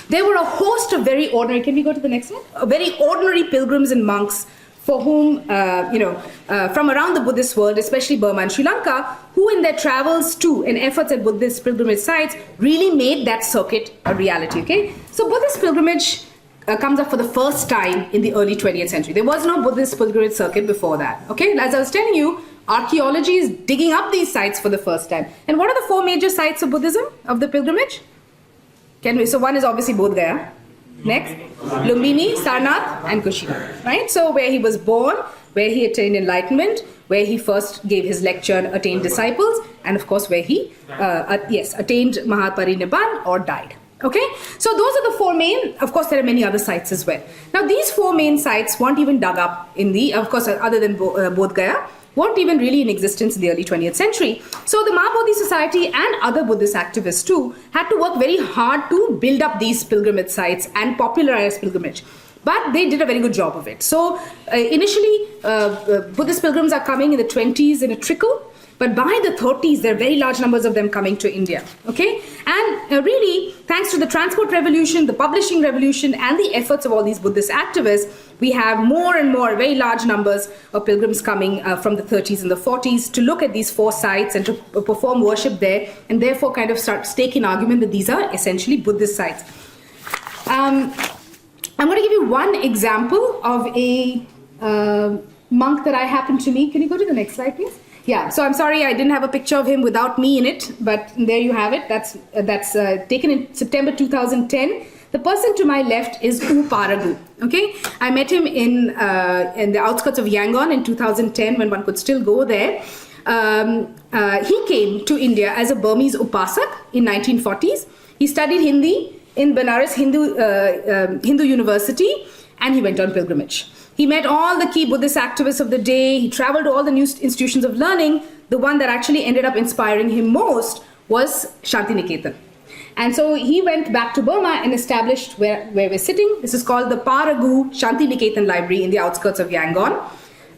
there were a host of very ordinary, can we go to the next one? Very ordinary pilgrims and monks for whom, from around the Buddhist world, especially Burma and Sri Lanka, who in their travels to and efforts at Buddhist pilgrimage sites really made that circuit a reality, okay? So Buddhist pilgrimage comes up for the first time in the early 20th century. There was no Buddhist pilgrimage circuit before that, okay? As I was telling you, archaeology is digging up these sites for the first time. And what are the 4 major sites of Buddhism, of the pilgrimage? So one is obviously Bodh Gaya. Next, Lumbini, Sarnath, and Kushinath. Right? So where he was born, where he attained enlightenment, where he first gave his lecture and attained disciples, and of course where he attained Mahaparinirvan or died. Okay? So those are the 4 main, of course there are many other sites as well. Now these 4 main sites weren't even dug up in the, of course other than Bodh Gaya, weren't even really in existence in the early 20th century. So the Mahabodhi Society and other Buddhist activists too had to work very hard to build up these pilgrimage sites and popularize pilgrimage. But they did a very good job of it. So initially, Buddhist pilgrims are coming in the 20s in a trickle. But by the 30s, there are very large numbers of them coming to India, okay? And really, thanks to the transport revolution, the publishing revolution, and the efforts of all these Buddhist activists, we have more and more, very large numbers of pilgrims coming from the 30s and the 40s to look at these 4 sites and to perform worship there, and therefore kind of stake an argument that these are essentially Buddhist sites. I'm going to give you one example of a monk that I happened to meet. Can you go to the next slide, please? Yeah, so I'm sorry I didn't have a picture of him without me in it, but there you have it. That's taken in September 2010. The person to my left is U Paragu. Okay, I met him in the outskirts of Yangon in 2010 when one could still go there. He came to India as a Burmese upasak in 1940s. He studied Hindi in Banaras Hindu University, and he went on pilgrimage. He met all the key Buddhist activists of the day. He traveled to all the new institutions of learning. The one that actually ended up inspiring him most was Shantiniketan. And so he went back to Burma and established where we're sitting. This is called the Paragu Shantiniketan Library in the outskirts of Yangon.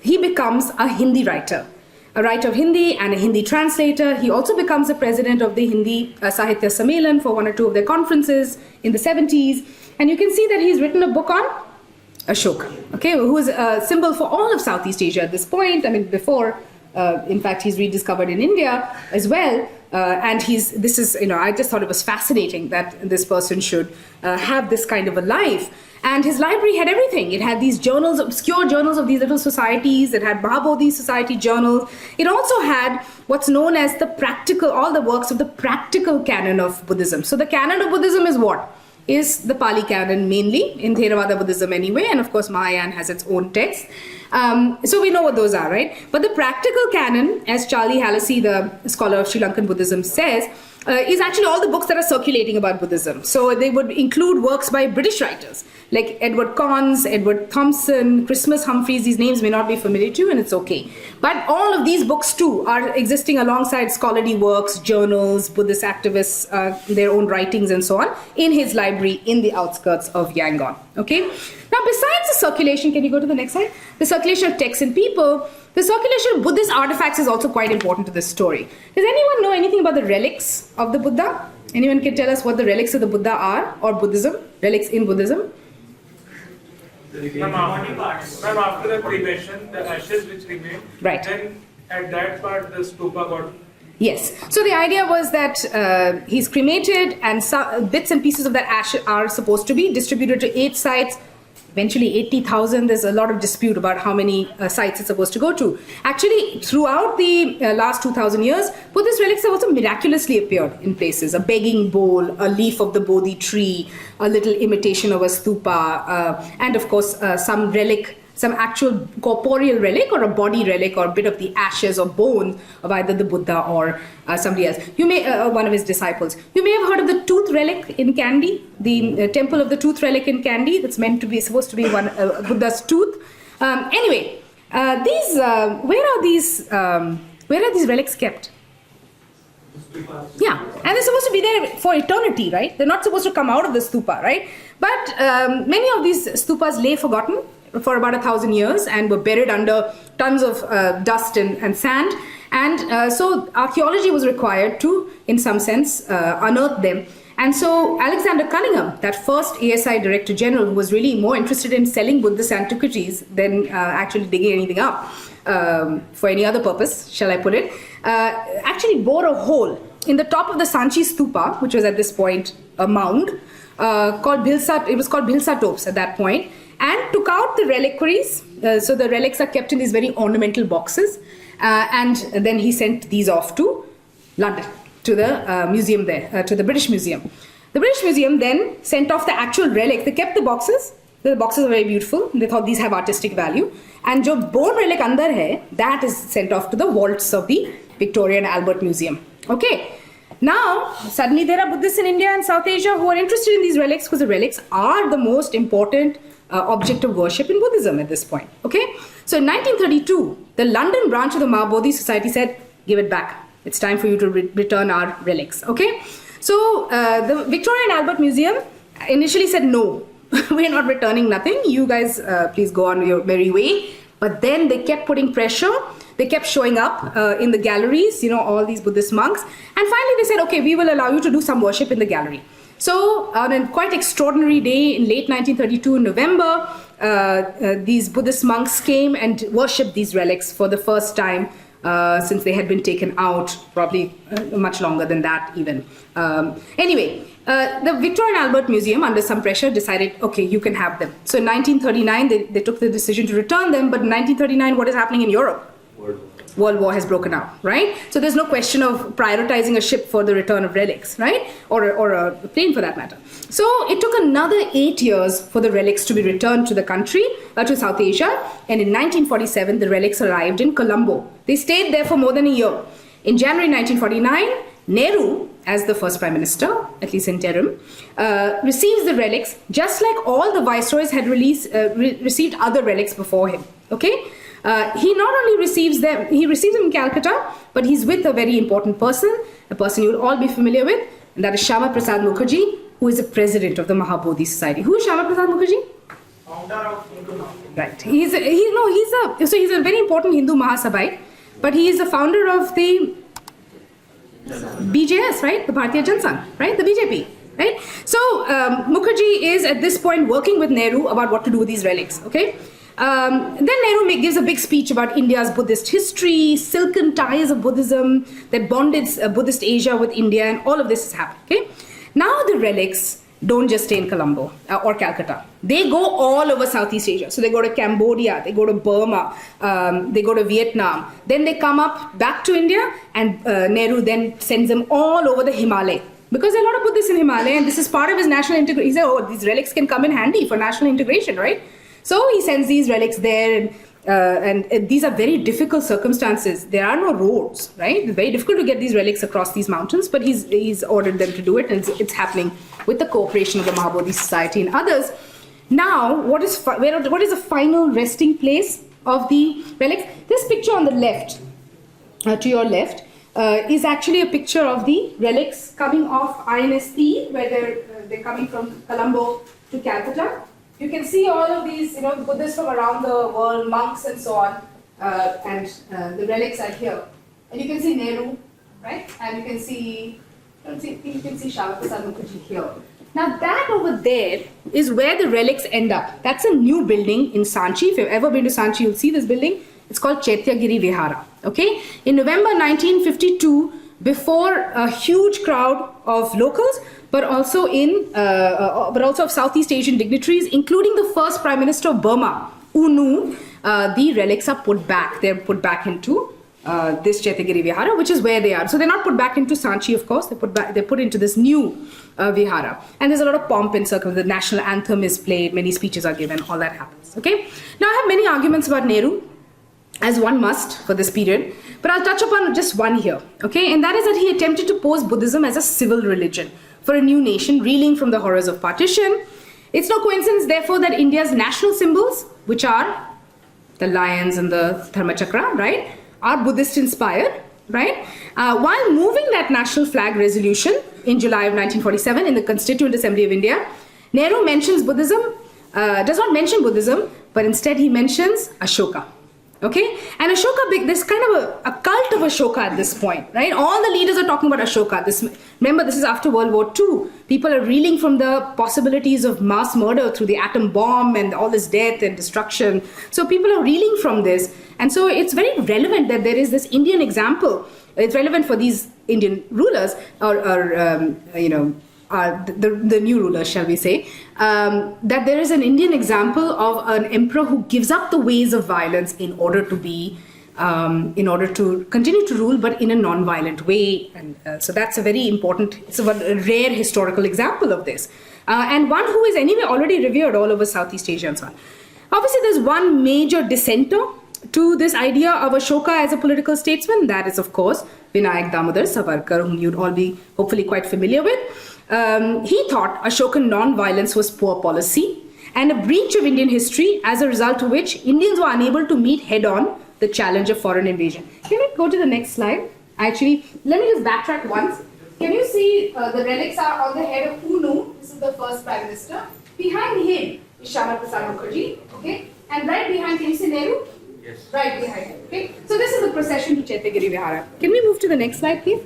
He becomes a Hindi writer, a writer of Hindi and a Hindi translator. He also becomes the president of the Hindi Sahitya Sammelan for 1 or 2 of their conferences in the 70s. And you can see that he's written a book on Ashoka, okay, who is a symbol for all of Southeast Asia at this point. I mean, before, in fact, he's rediscovered in India as well. And I just thought it was fascinating that this person should have this kind of a life. And his library had everything. It had these journals, obscure journals of these little societies. It had Mahabodhi Society journals. It also had what's known as all the works of the practical canon of Buddhism. So the canon of Buddhism is what? Is the Pali canon mainly, in Theravada Buddhism anyway, and of course Mahayana has its own text. So we know what those are, right? But the practical canon, as Charlie Hallisey, the scholar of Sri Lankan Buddhism, says, is actually all the books that are circulating about Buddhism. So they would include works by British writers, like Edward Cons, Edward Thompson, Christmas Humphreys. These names may not be familiar to you, and it's okay. But all of these books too are existing alongside scholarly works, journals, Buddhist activists, their own writings and so on, in his library in the outskirts of Yangon. Okay. Now, besides the circulation, can you go to the next slide? The circulation of texts and people, the circulation of Buddhist artifacts is also quite important to this story. Does anyone know anything about the relics of the Buddha? Anyone can tell us what the relics of the Buddha are, or Buddhism, relics in Buddhism? After the cremation, the ashes which remain, right. Then at that part the stupa got... Yes. So the idea was that he's cremated and bits and pieces of that ash are supposed to be distributed to 8 sites. Eventually 80,000, there's a lot of dispute about how many sites it's supposed to go to. Actually, throughout the last 2,000 years, Buddhist relics have also miraculously appeared in places. A begging bowl, a leaf of the Bodhi tree, a little imitation of a stupa, and of course some relic some actual corporeal relic or a body relic or a bit of the ashes or bone of either the Buddha or somebody else. You may, one of his disciples. You may have heard of the tooth relic in Kandy, the temple of the tooth relic in Kandy. That's meant to be, supposed to be one Buddha's tooth. Anyway, where are these relics kept? Yeah, and they're supposed to be there for eternity, right? They're not supposed to come out of the stupa, right? But many of these stupas lay forgotten for about 1,000 years and were buried under tons of dust and sand. And so archaeology was required to, in some sense, unearth them. And so Alexander Cunningham, that first ASI Director General, who was really more interested in selling Buddhist antiquities than actually digging anything up for any other purpose, shall I put it, actually bore a hole in the top of the Sanchi Stupa, which was at this point a mound, called Bhilsa. It was called Bhilsa Tops at that point, and took out the reliquaries. So the relics are kept in these very ornamental boxes, and then he sent these off to London, to the museum there, to the British Museum. The British Museum then sent off the actual relics. They kept the boxes. The boxes are very beautiful. They thought these have artistic value. And jo bone relic andar hai, that is sent off to the vaults of the Victoria and Albert Museum. Okay. Now, suddenly there are Buddhists in India and South Asia who are interested in these relics because the relics are the most important object of worship in Buddhism at this point. Okay. So in 1932, the London branch of the Mahabodhi Society said, give it back. It's time for you to return our relics. Okay. So the Victoria and Albert Museum initially said, no, we're not returning nothing. You guys, please go on your merry way. But then they kept putting pressure. They kept showing up in the galleries, you know, all these Buddhist monks. And finally they said, okay, we will allow you to do some worship in the gallery. So on a quite extraordinary day in late 1932 in November, these Buddhist monks came and worshipped these relics for the first time since they had been taken out, probably much longer than that even. Anyway, the Victoria and Albert Museum, under some pressure, decided, okay, you can have them. So in 1939, they took the decision to return them. But in 1939, what is happening in Europe? World War has broken out, right? So there's no question of prioritizing a ship for the return of relics, right? Or a plane for that matter. So it took another 8 years for the relics to be returned to the country, to South Asia. And in 1947, the relics arrived in Colombo. They stayed there for more than a year. In January 1949, Nehru, as the first prime minister, at least interim, receives the relics, just like all the viceroys had received other relics before him, okay? He not only receives them, he receives them in Calcutta, but he's with a very important person, a person you would all be familiar with, and that is Shyama Prasad Mukherjee, who is the president of the Mahabodhi Society. Who is Shyama Prasad Mukherjee? Founder of Hindu Mahabodhi. Right. He's a very important Hindu Mahasabhai, but he is the founder of the BJS, right? The Bharatiya Janasangh, right? The BJP, right? So Mukherjee is at this point working with Nehru about what to do with these relics, okay? Then Nehru gives a big speech about India's Buddhist history, silken ties of Buddhism that bonded Buddhist Asia with India, and all of this has happened, okay? Now the relics don't just stay in Colombo or Calcutta. They go all over Southeast Asia. So they go to Cambodia, they go to Burma, they go to Vietnam. Then they come up back to India, and Nehru then sends them all over the Himalaya. Because there are a lot of Buddhists in Himalaya, and this is part of his national integration. He said, oh, these relics can come in handy for national integration, right? So he sends these relics there, and these are very difficult circumstances. There are no roads, right? It's very difficult to get these relics across these mountains, but he's ordered them to do it, and it's happening with the cooperation of the Mahabodhi Society and others. Now, what is the final resting place of the relics? This picture on the left, to your left, is actually a picture of the relics coming off INSP, where they're coming from Colombo to Calcutta. You can see all of these, Buddhists from around the world, monks and so on, and the relics are here. And you can see Nehru, right? And you can see Shyama Prasad Mukherjee here. Now that over there is where the relics end up. That's a new building in Sanchi. If you've ever been to Sanchi, you'll see this building. It's called Chaityagiri Vihara. Okay? In November 1952, before a huge crowd of locals, but also of Southeast Asian dignitaries, including the first Prime Minister of Burma, U Nu, the relics are put back. They're put back into this Chaitagiri Vihara, which is where they are. So they're not put back into Sanchi, of course. They're put into this new Vihara. And there's a lot of pomp and circle. The national anthem is played, many speeches are given, all that happens. Okay. Now I have many arguments about Nehru, as one must for this period, but I'll touch upon just one here. Okay, and that is that he attempted to pose Buddhism as a civil religion for a new nation, reeling from the horrors of partition. It's no coincidence, therefore, that India's national symbols, which are the lions and the Dharmachakra, right, are Buddhist inspired, right? While moving that national flag resolution in July of 1947 in the Constituent Assembly of India, Nehru mentions Buddhism, does not mention Buddhism, but instead he mentions Ashoka. Okay, and Ashoka, there's kind of a cult of Ashoka at this point, right? All the leaders are talking about Ashoka. Remember, this is after World War II. People are reeling from the possibilities of mass murder through the atom bomb and all this death and destruction. So people are reeling from this. And so it's very relevant that there is this Indian example. It's relevant for these Indian rulers the new rulers, shall we say, that there is an Indian example of an emperor who gives up the ways of violence in order to continue to rule, but in a non-violent way. And so that's a very important, it's a rare historical example of this. And one who is anyway already revered all over Southeast Asia and so on. Obviously, there's one major dissenter to this idea of Ashoka as a political statesman. That is, of course, Vinayak Damodar Savarkar, whom you'd all be hopefully quite familiar with. He thought Ashokan non-violence was poor policy and a breach of Indian history, as a result of which Indians were unable to meet head-on the challenge of foreign invasion. Can we go to the next slide? Actually, let me just backtrack once. Can you see the relics are on the head of Unu? This is the first Prime Minister. Behind him is Shyama Prasad Mukherjee. Okay, and right behind him, see Nehru? Yes. Right behind him. Okay, so this is the procession to Chaitagiri Vihara. Can we move to the next slide, please?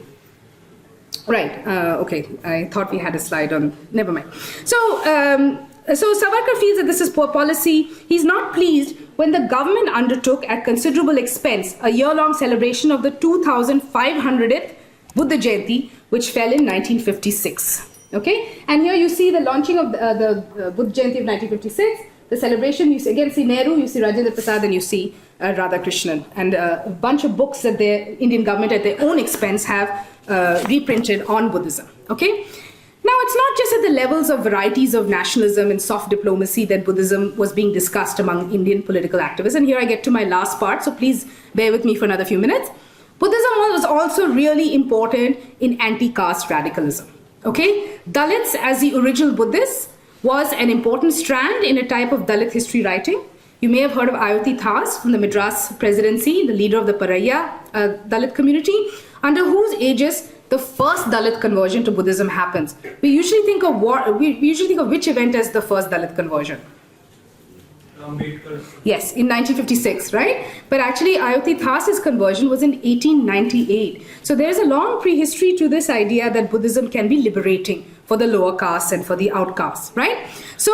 Right. Okay. I thought we had a slide on. Never mind. So Savarkar feels that this is poor policy. He's not pleased when the government undertook at considerable expense a year-long celebration of the 2500th Buddha Jayanti, which fell in 1956. Okay. And here you see the launching of the Buddha Jayanti of 1956. The celebration, you again see Nehru, you see Rajendra Prasad, and you see Radhakrishnan. And a bunch of books that the Indian government at their own expense have reprinted on Buddhism. Okay? Now, it's not just at the levels of varieties of nationalism and soft diplomacy that Buddhism was being discussed among Indian political activists. And here I get to my last part, so please bear with me for another few minutes. Buddhism was also really important in anti-caste radicalism. Okay? Dalits, as the original Buddhists, was an important strand in a type of Dalit history writing. You may have heard of Ayuthi Thas from the Madras Presidency, the leader of the Paraya Dalit community, under whose aegis the first Dalit conversion to Buddhism happens. We usually think of which event as the first Dalit conversion? Ambedkar. Yes, in 1956, right? But actually, Ayuthi Thas's conversion was in 1898. So there is a long prehistory to this idea that Buddhism can be liberating for the lower castes and for the outcasts, right? So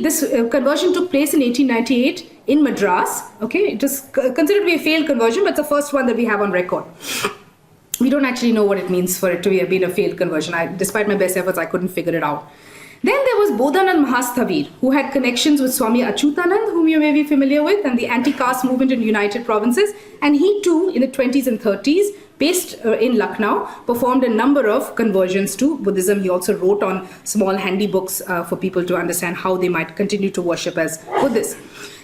this conversion took place in 1898 in Madras. Okay, it was considered to be a failed conversion, but it's the first one that we have on record. We don't actually know what it means for it to have been a failed conversion. Despite my best efforts, I couldn't figure it out. Then there was Bodhanand Mahasthavir, who had connections with Swami Achyutanand, whom you may be familiar with, and the anti-caste movement in United Provinces. And he too, in the 20s and 30s, based in Lucknow, performed a number of conversions to Buddhism. He also wrote on small handy books for people to understand how they might continue to worship as Buddhists.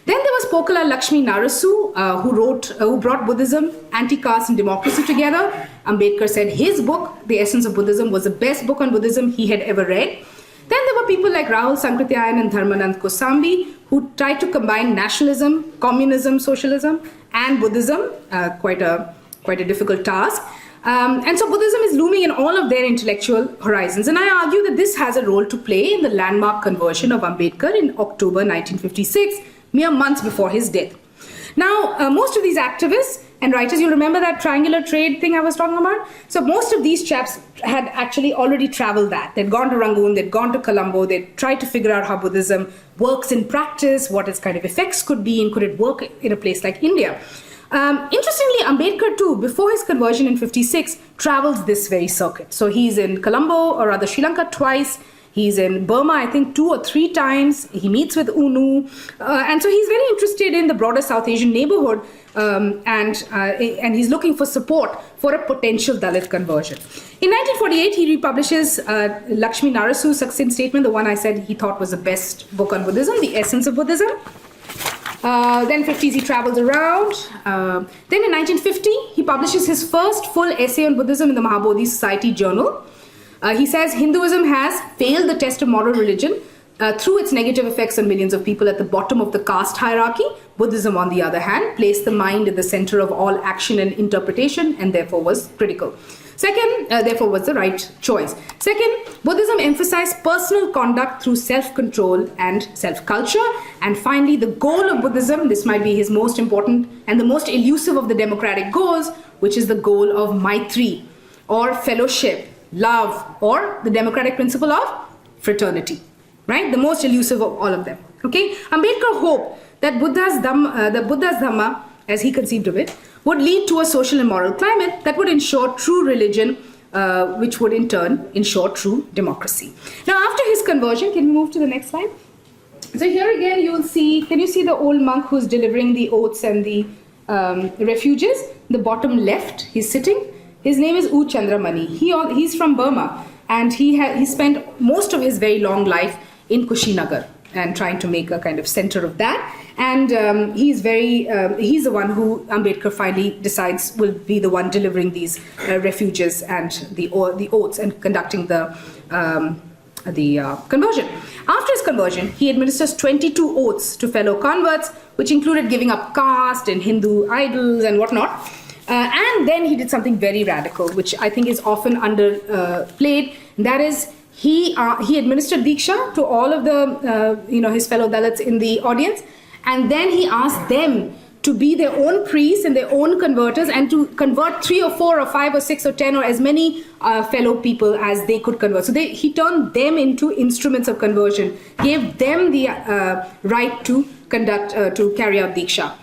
Then there was Pokala Lakshmi Narasu, who brought Buddhism, anti-caste and democracy together. Ambedkar said his book, The Essence of Buddhism, was the best book on Buddhism he had ever read. Then there were people like Rahul Sankrityayan and Dharmanand Kosambi, who tried to combine nationalism, communism, socialism, and Buddhism, quite a difficult task. And so Buddhism is looming in all of their intellectual horizons. And I argue that this has a role to play in the landmark conversion of Ambedkar in October 1956, mere months before his death. Now, most of these activists and writers, you'll remember that triangular trade thing I was talking about? So most of these chaps had actually already traveled that. They'd gone to Rangoon, they'd gone to Colombo, they'd tried to figure out how Buddhism works in practice, what its kind of effects could be, and could it work in a place like India. Interestingly, Ambedkar too, before his conversion in 56, travels this very circuit. So he's in Colombo, or rather Sri Lanka, twice. He's in Burma, I think, 2 or 3 times. He meets with UNU. And so he's very interested in the broader South Asian neighborhood. And he's looking for support for a potential Dalit conversion. In 1948, he republishes Lakshmi Narasu's succinct statement, the one I said he thought was the best book on Buddhism, The Essence of Buddhism. Then 50s, he travels around. Then in 1950, he publishes his first full essay on Buddhism in the Mahabodhi Society Journal. He says Hinduism has failed the test of moral religion through its negative effects on millions of people at the bottom of the caste hierarchy. Buddhism, on the other hand, placed the mind at the center of all action and interpretation, and therefore was critical. Second, therefore was the right choice. Second, Buddhism emphasized personal conduct through self-control and self-culture. And finally, the goal of Buddhism, this might be his most important and the most elusive of the democratic goals, which is the goal of Maitri, or fellowship, love, or the democratic principle of fraternity, right? The most elusive of all of them, okay? Ambedkar hoped that Buddha's Dhamma, as he conceived of it, would lead to a social and moral climate that would ensure true religion, which would in turn ensure true democracy. Now, after his conversion, can we move to the next slide? So here again, you will see, can you see the old monk who's delivering the oaths and the refuges? The bottom left, he's sitting. His name is U Chandramani. He's from Burma, and he spent most of his very long life in Kushinagar and trying to make a kind of center of that. And he's the one who Ambedkar finally decides will be the one delivering these refuges and the oaths and conducting the conversion. After his conversion, he administers 22 oaths to fellow converts, which included giving up caste and Hindu idols and whatnot. And then he did something very radical, which I think is often underplayed. That is, he administered Diksha to all of the his fellow Dalits in the audience, and then he asked them to be their own priests and their own converters, and to convert 3 or 4 or 5 or 6 or 10 or as many fellow people as they could convert. So he turned them into instruments of conversion, gave them the right to carry out Diksha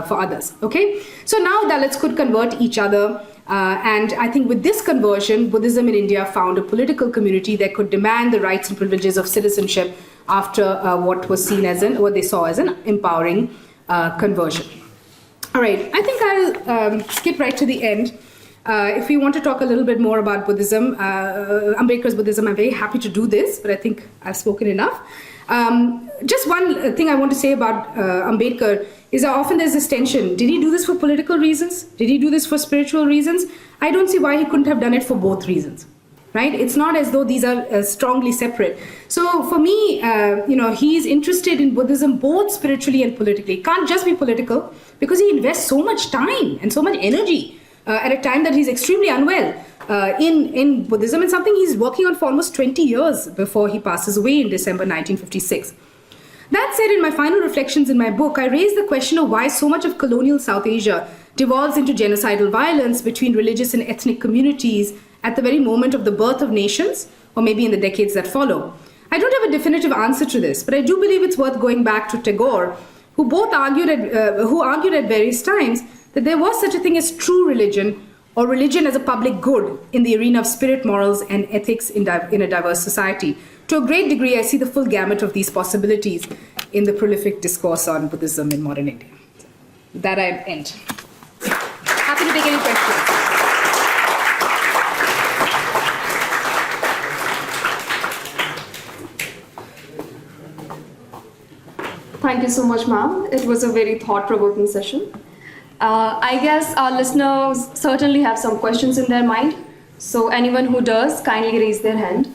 for others. Okay, so now Dalits could convert each other. And I think with this conversion, Buddhism in India found a political community that could demand the rights and privileges of citizenship after what they saw as an empowering conversion. All right, I think I'll skip right to the end. If we want to talk a little bit more about Buddhism, Ambedkar's Buddhism, I'm very happy to do this, but I think I've spoken enough. Just one thing I want to say about Ambedkar is that often there's this tension. Did he do this for political reasons? Did he do this for spiritual reasons? I don't see why he couldn't have done it for both reasons, right? It's not as though these are strongly separate. So for me, he's interested in Buddhism both spiritually and politically. It can't just be political because he invests so much time and so much energy at a time that he's extremely unwell in Buddhism, and something he's working on for almost 20 years before he passes away in December 1956. That said, in my final reflections in my book, I raised the question of why so much of colonial South Asia devolves into genocidal violence between religious and ethnic communities at the very moment of the birth of nations, or maybe in the decades that follow. I don't have a definitive answer to this, but I do believe it's worth going back to Tagore, who argued at various times that there was such a thing as true religion, or religion as a public good in the arena of spirit, morals, and ethics in a diverse society. To a great degree, I see the full gamut of these possibilities in the prolific discourse on Buddhism in modern India. With that, I end. Happy to take any questions. Thank you so much, ma'am. It was a very thought-provoking session. I guess our listeners certainly have some questions in their mind. So anyone who does, kindly raise their hand.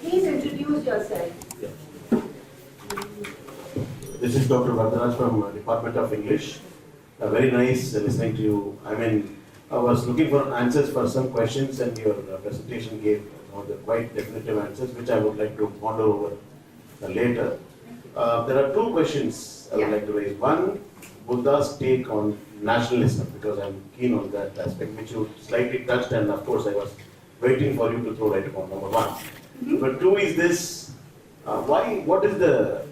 Please introduce yourself. This is Dr. Vardharaj from Department of English. Very nice listening to you. I was looking for answers for some questions, and your presentation gave the quite definitive answers, which I would like to ponder over later. There are 2 questions I would like to raise. One, Buddha's take on nationalism, because I'm keen on that aspect, which you slightly touched, and of course I was waiting for you to throw right upon number 1. Number 2 is this, what is the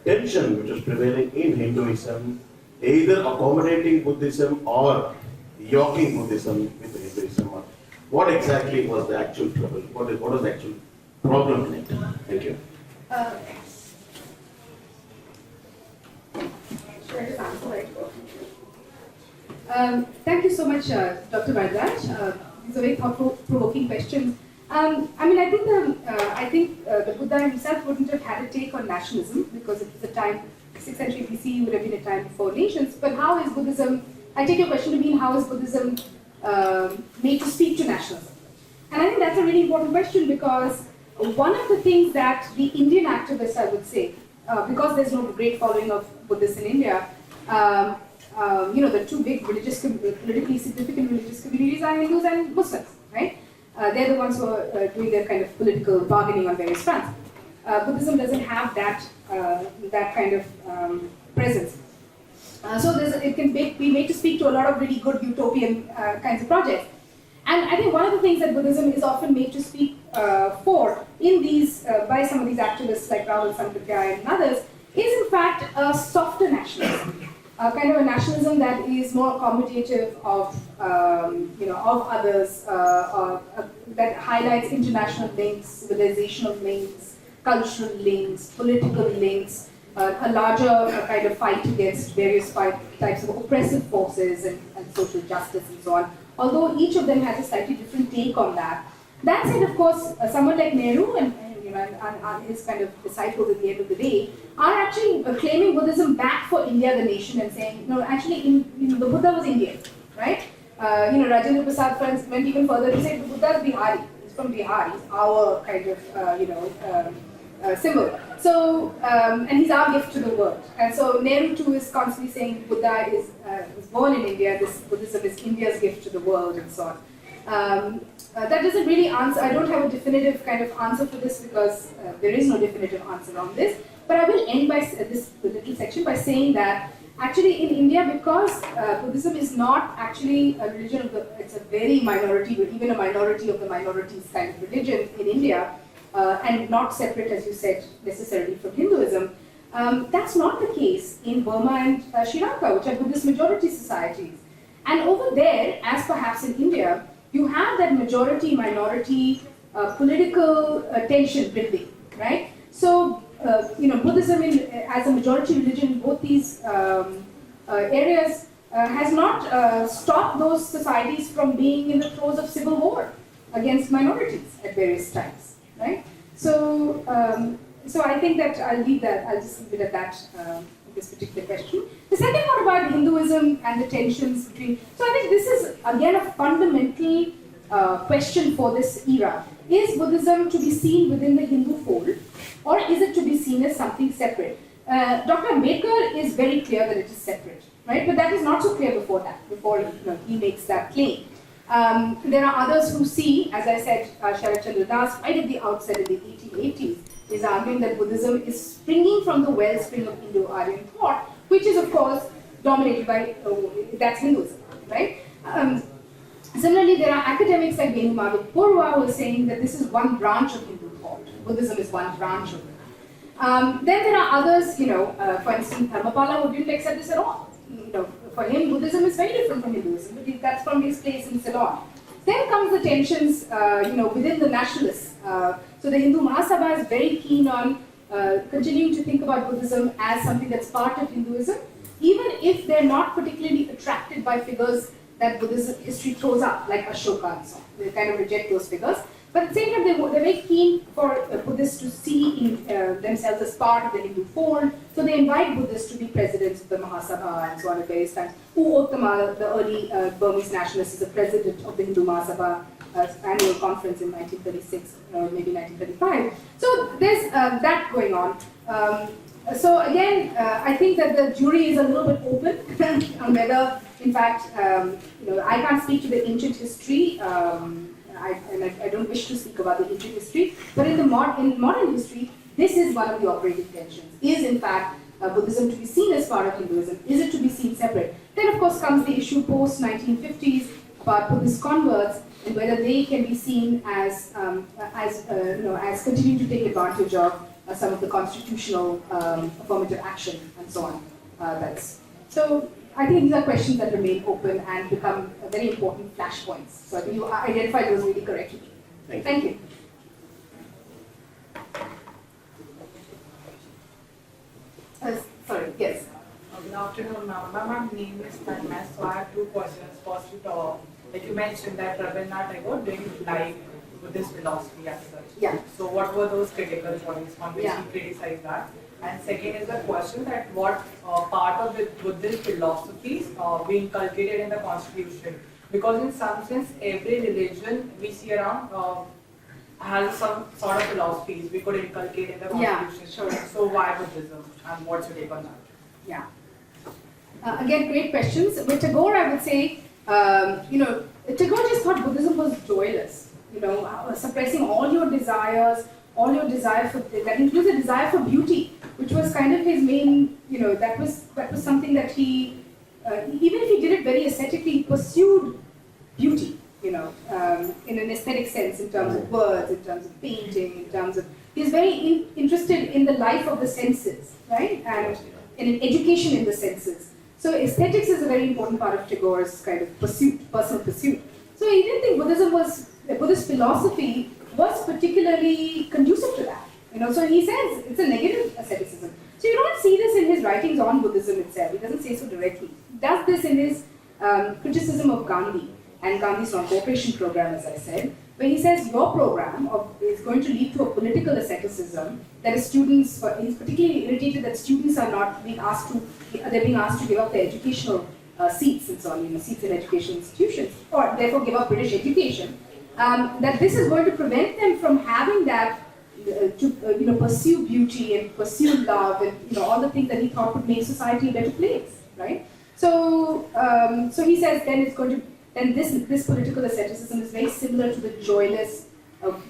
tension which was prevailing in Hinduism, either accommodating Buddhism or yoking Buddhism with Hinduism? Or what exactly was the actual trouble? What was the actual problem in it? Thank you. Thank you so much, Dr. Vadraj. These are very thought-provoking questions. I think the Buddha himself wouldn't have had a take on nationalism because it was a time, 6th century BC would have been a time before nations. But how is Buddhism? I take your question to mean how is Buddhism made to speak to nationalism? And I think that's a really important question because one of the things that the Indian activists, I would say, because there's no great following of Buddhists in India, the two big politically significant religious communities are Hindus and Muslims, right? They're the ones who are doing their kind of political bargaining on various fronts. Buddhism doesn't have that kind of presence. So it can be made to speak to a lot of really good utopian kinds of projects. And I think one of the things that Buddhism is often made to speak for in these by some of these activists like Rahul Sampathya and others is in fact a softer nationalism, kind of a nationalism that is more accommodative of others, that highlights international links, civilizational links, cultural links, political links, a larger kind of fight against various types of oppressive forces and social justice and so on. Although each of them has a slightly different take on that. That said, of course, someone like Nehru and his kind of disciples at the end of the day are actually claiming Buddhism back for India, the nation, and saying, no, actually, the Buddha was Indian, right? Rajendra Prasad friends went even further to say the Buddha is Bihari. He's from Bihar. He's our kind of symbol. So, and he's our gift to the world. And so Nehru too is constantly saying Buddha was born in India. This Buddhism is India's gift to the world, and so on. That doesn't really answer. I don't have a definitive kind of answer for this because there is no definitive answer on this. But I will end by this little section by saying that actually in India, because Buddhism is not actually a religion it's a very minority, but even a minority of the minorities kind of religion in India, and not separate, as you said, necessarily from Hinduism. That's not the case in Burma and Sri Lanka, which are Buddhist majority societies. And over there, as perhaps in India, you have that majority-minority political tension building, right? So, Buddhism as a majority religion in both these areas has not stopped those societies from being in the throes of civil war against minorities at various times, right? So, I think that I'll leave that. I'll just leave it at that. This particular question. The second one about Hinduism and the tensions between. So I think this is again a fundamental question for this era. Is Buddhism to be seen within the Hindu fold, or is it to be seen as something separate? Dr. Ambedkar is very clear that it is separate, right? But that is not so clear before he makes that claim. There are others who see, as I said, Sharat Chandra Das, right at the outset in the 1880s, is arguing that Buddhism is springing from the wellspring of Indo-Aryan thought, which is of course dominated by, that's Hinduism, right? Similarly, there are academics like Venu Madhav Purwa who are saying that this is one branch of Hindu thought. Buddhism is one branch of it. Then there are others, for instance, Dharmapala, who didn't accept this at all. For him, Buddhism is very different from Hinduism, but that's from his place in Ceylon. Then comes the tensions, within the nationalists. So the Hindu Mahasabha is very keen on continuing to think about Buddhism as something that's part of Hinduism, even if they're not particularly attracted by figures that Buddhist history throws up, like Ashoka and so on. They kind of reject those figures. But at the same time, they're very keen for Buddhists to see themselves as part of the Hindu fold. So they invite Buddhists to be presidents of the Mahasabha and so on at various times. Uttama, the early Burmese nationalist, is the president of the Hindu Mahasabha annual conference in 1936, maybe 1935. So there's that going on. So again, I think that the jury is a little bit open on whether, in fact, I can't speak to the ancient history. I don't wish to speak about the ancient history, but in modern history, this is one of the operating tensions. Is in fact Buddhism to be seen as part of Hinduism? Is it to be seen separate? Then of course comes the issue post 1950s about Buddhist converts and whether they can be seen as continuing to take advantage of some of the constitutional affirmative action and so on. So I think these are questions that remain open and become very important flashpoints. So I think you identified those really correctly. Thank you. Sorry, yes. Good afternoon, ma'am. My name is Tanmay, so I have two questions. First, like you mentioned that Rabindranath Tagore didn't like Buddhist philosophy as such. Yeah. So what were those critical points on which Yeah. he criticized that? And second is the question that what part of the Buddhist philosophies we inculcated in the constitution? Because in some sense, every religion we see around has some sort of philosophies we could inculcate in the constitution. Yeah, sure. So why Buddhism? And what's your take on that? Yeah. Again, great questions. With Tagore, I would say, Tagore just thought Buddhism was joyless. Suppressing all your desires for that includes a desire for beauty, which was kind of his main. That was something that he, even if he did it very aesthetically, pursued beauty. In an aesthetic sense, in terms of words, in terms of painting, in terms of he's very interested in the life of the senses, right, and in education in the senses. So aesthetics is a very important part of Tagore's kind of personal pursuit. So he didn't think Buddhist philosophy was particularly conducive to that. So he says it's a negative asceticism. So you don't see this in his writings on Buddhism itself. He doesn't say so directly. He does this in his criticism of Gandhi and Gandhi's non-cooperation program, as I said, where he says your program is going to lead to a political asceticism that is he's particularly irritated that students are not being asked to give up their educational seats and so on, seats in education institutions, or therefore give up British education, that this is going to prevent them from having that to pursue beauty and pursue love and all the things that he thought would make society a better place, right? So he says then this political asceticism is very similar to the joyless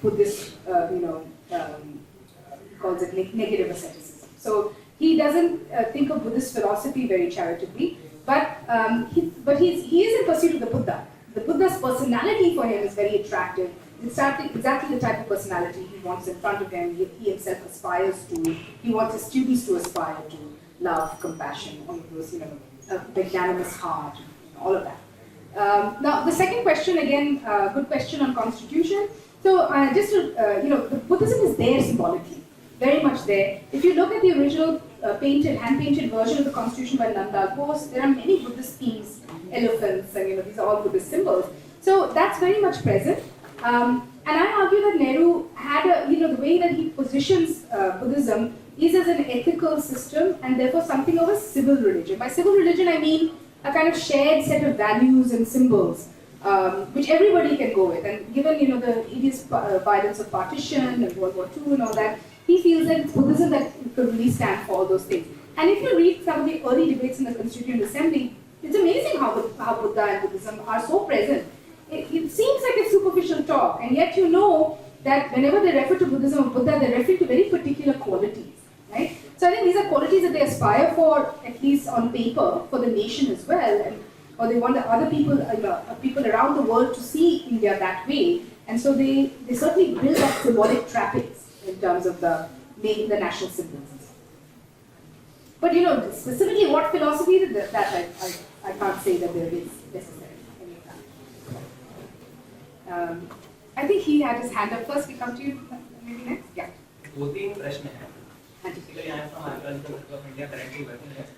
Buddhist, he calls it negative asceticism. So he doesn't think of Buddhist philosophy very charitably, but he is in pursuit of the Buddha. The Buddha's personality for him is very attractive. It's exactly the type of personality he wants in front of him, he himself aspires to. He wants his students to aspire to love, compassion, all of those, a magnanimous heart, all of that. Now, the second question, again, good question on constitution. So, the Buddhism is there symbolically, very much there. If you look at the original hand-painted version of the constitution by Nandal Bose, there are many Buddhist themes, elephants, and these are all Buddhist symbols. So that's very much present. And I argue that Nehru had the way that he positions Buddhism is as an ethical system and therefore something of a civil religion. By civil religion, I mean a kind of shared set of values and symbols, which everybody can go with. And given the hideous violence of partition and World War II and all that, he feels that it's Buddhism that could really stand for all those things. And if you read some of the early debates in the Constituent Assembly, it's amazing how Buddha and Buddhism are so present. It seems like a superficial talk, and yet that whenever they refer to Buddhism or Buddha, they're referring to very particular qualities, right? So I think these are qualities that they aspire for, at least on paper, for the nation as well, or they want the other people, people around the world to see India that way, and so they certainly build up symbolic trappings in terms of the national symbols. But specifically what philosophy, that I can't say that there is necessarily. I think he had his hand up first. We come to you maybe next. Yeah. दो तीन प्रश्न हैं. Basically, I am from Anagarika Dharmapala of India, currently working as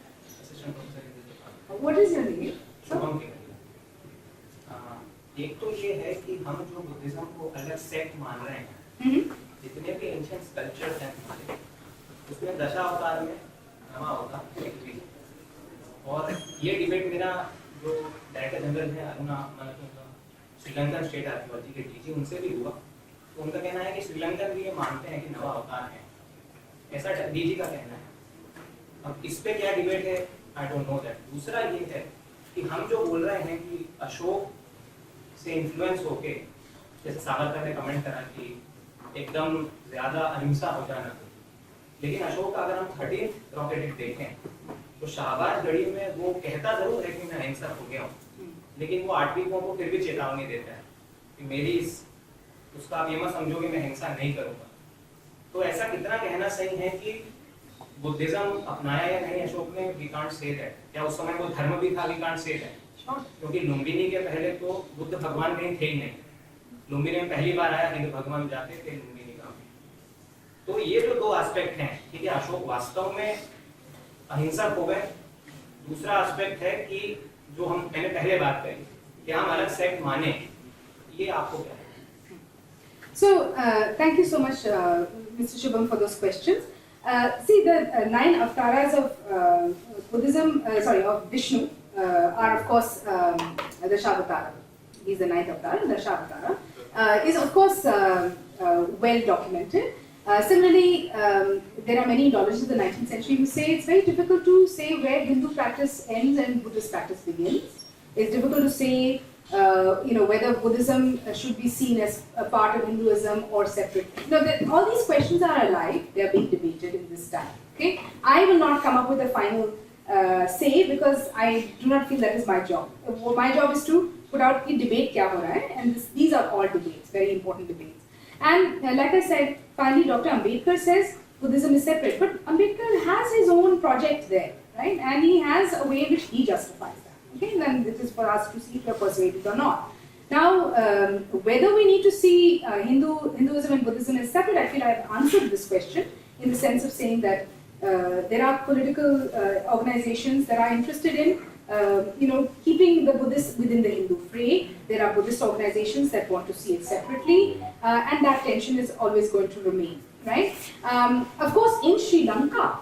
assistant professor in this department. What is your name? Shubham के. एक तो ये है कि हम जो बुद्धिज्म को अलग सेक्ट मान रहे हैं, जितने भी एंशिएंट कल्चर्स हैं हमारे, उसमें दशावतार में नवा अवतार एक भी. और ये डिबेट मेरा जो डायरेक्टर जनरल है अरुणा श्रीलंकन स्टेट आर्कियोलॉजी के डीजी, उनसे भी हुआ. तो उनका कहना है कि श्रीलंकन भी ये मानते हैं कि नवा अवतार है, ऐसा डीजी का कहना है. अब इस पे क्या डिबेट है, आई डोंट नो दैट. दूसरा ये है कि हम जो बोल रहे हैं कि अशोक से इन्फ्लुएंस होके, जैसे सावरकर ने कमेंट करा कि एकदम ज्यादा अहिंसा हो जाना, लेकिन अशोक का अगर हम 13th रॉकेट देखें तो शाहबाज गढ़ी में वो कहता जरूर है कि मैं अहिंसक हो गया हूँ, लेकिन वो 8 वीकों को फिर भी चेतावनी देता है कि मेरी उसका आप ये मत समझो कि मैं हिंसा नहीं करूँगा. तो ऐसा कितना कहना सही है कि बुद्धिज्म अपनाया या नहीं अशोक ने, वी कांट से दैट। क्या उस समय वो धर्म भी था, वी कांट से दैट, क्योंकि लुम्बिनी के पहले तो बुद्ध भगवान कहीं थे ही नहीं। लुम्बिनी में पहली बार आया, हिंदू भगवान जाते थे लुम्बिनी का। तो ये जो दो एस्पेक्ट हैं, ठीक है, अशोक वास्तव में अहिंसक हो गए। दूसरा एस्पेक्ट है कि जो मैंने पहले बात करी कि हम अलग सेक्ट माने, ये आपको क्या है? So, thank you so much, Mr. Shubham, for those questions. See, the 9 avatars of Buddhism, of Vishnu, are of course Dashavatara. He's the 9th avatar, Dashavatara. Is of course well documented. Similarly, there are many ideologies of the 19th century who say it's very difficult to say where Hindu practice ends and Buddhist practice begins. It's difficult to say, whether Buddhism should be seen as a part of Hinduism or separate. All these questions are alive. They are being debated in this time. Okay, I will not come up with a final say because I do not feel that is my job. My job is to put out the debate kya ho raha hai, and these are all debates, very important debates. And like I said, finally Dr. Ambedkar says Buddhism is separate, but Ambedkar has his own project there, right? And he has a way in which he justifies that. Okay, and then it is for us to see if we are persuaded or not. Now, whether we need to see Hinduism and Buddhism as separate, I feel I have answered this question in the sense of saying that there are political organizations that are interested in keeping the Buddhists within the Hindu fray. There are Buddhist organizations that want to see it separately, and that tension is always going to remain, right? Of course, in Sri Lanka,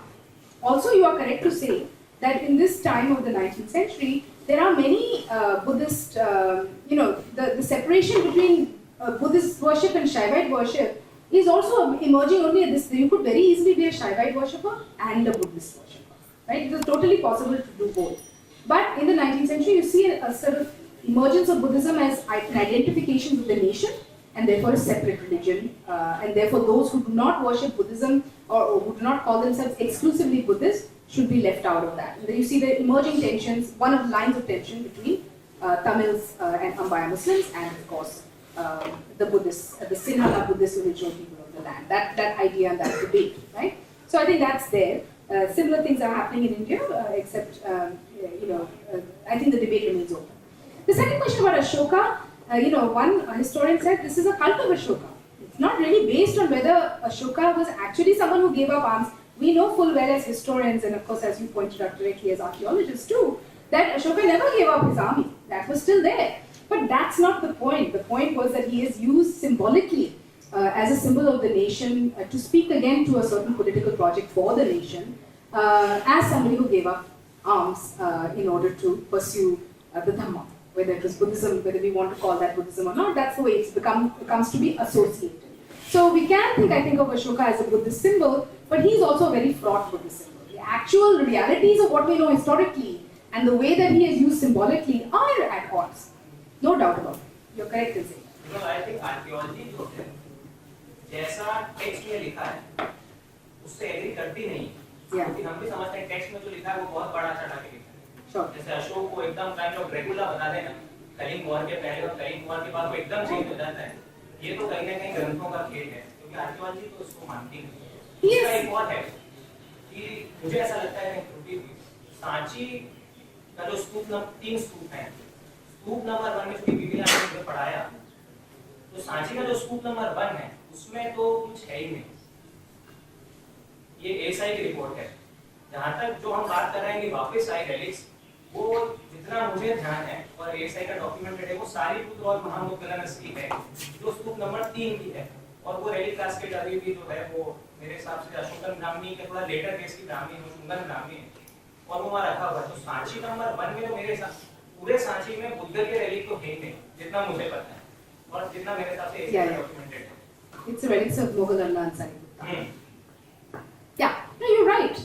also you are correct to say that in this time of the 19th century, there are many Buddhist, the separation between Buddhist worship and Shaivite worship is also emerging only at this. You could very easily be a Shaivite worshipper and a Buddhist worshipper, right? It is totally possible to do both. But in the 19th century, you see a sort of emergence of Buddhism as an identification with the nation and therefore a separate religion. And therefore those who do not worship Buddhism or who do not call themselves exclusively Buddhist should be left out of that. And then you see the emerging tensions, one of the lines of tension between Tamils and Ambaya Muslims and of course the Buddhists, the Sinhala Buddhist original people of the land. That idea and that debate, right? So I think that's there. Similar things are happening in India, except, I think the debate remains open. The second question about Ashoka, one historian said this is a cult of Ashoka. It's not really based on whether Ashoka was actually someone who gave up arms. We know full well as historians, and of course as you pointed out directly as archaeologists too, that Ashoka never gave up his army. That was still there. But that's not the point. The point was that he is used symbolically as a symbol of the nation to speak again to a certain political project for the nation as somebody who gave up arms in order to pursue the Dhamma. Whether it was Buddhism, whether we want to call that Buddhism or not, that's the way it becomes to be associated. So we can think, I think, of Ashoka as a Buddhist symbol, but he's also a very fraught Buddhist symbol. The actual realities of what we know historically and the way that he is used symbolically are at odds. No doubt about it. You're correct in saying that. I think archaeology जो है, जैसा text में लिखा है, उससे agree करती नहीं। क्योंकि हम भी समझते हैं टेक्स्ट में जो लिखा है वो बहुत बड़ा चढ़ा के लिखा है। Sure. जैसे अशोक को एकदम काइंड ऑफ ड्रैकुला बता देना, कलिंग वॉर के पहले और कलिंग वॉर के बाद वो एकदम चेंज हो जाता है। ये तो कहीं ना कहीं ग्रंथों का खेल है, क्योंकि आर्कियोलॉजी तो उसको मानती नहीं। इसका एक और है कि मुझे ऐसा लगता है कि सांची का जो स्तूप 3 स्तूप हैं, स्तूप नंबर 1 में जो बिबिला ने पढ़ाया, तो सांची का जो स्तूप नंबर 1 है उसमें तो कुछ है ही नहीं। ये एएसआई की रिपोर्ट है। जहाँ तक जो हम बात कर रहे हैं कि वापस आई रेलिक्स, वो जितना मुझे ध्यान है और एएसआई का डॉक्यूमेंटेड है, वो सारी पुत्र और महामोगलानस की है जो स्तूप नंबर 3 की है। और वो रेलिक कास्केट अभी भी जो है वो मेरे हिसाब से अशोकन ब्राह्मणी के थोड़ा लेटर केस की ब्राह्मणी है, शुंगन ब्राह्मणी है, और वो वहाँ रखा हुआ है। तो सांची नंबर 1 में तो मेरे हिसाब पूरे सांची में बुद्ध के रेलिक तो है ही नहीं, जितना मुझे पता है और जितना मेरे हिसाब से एएसआई डॉक्यूमेंटेड है। It's a relics of Mughal and Ansari. Yeah, no, you're right.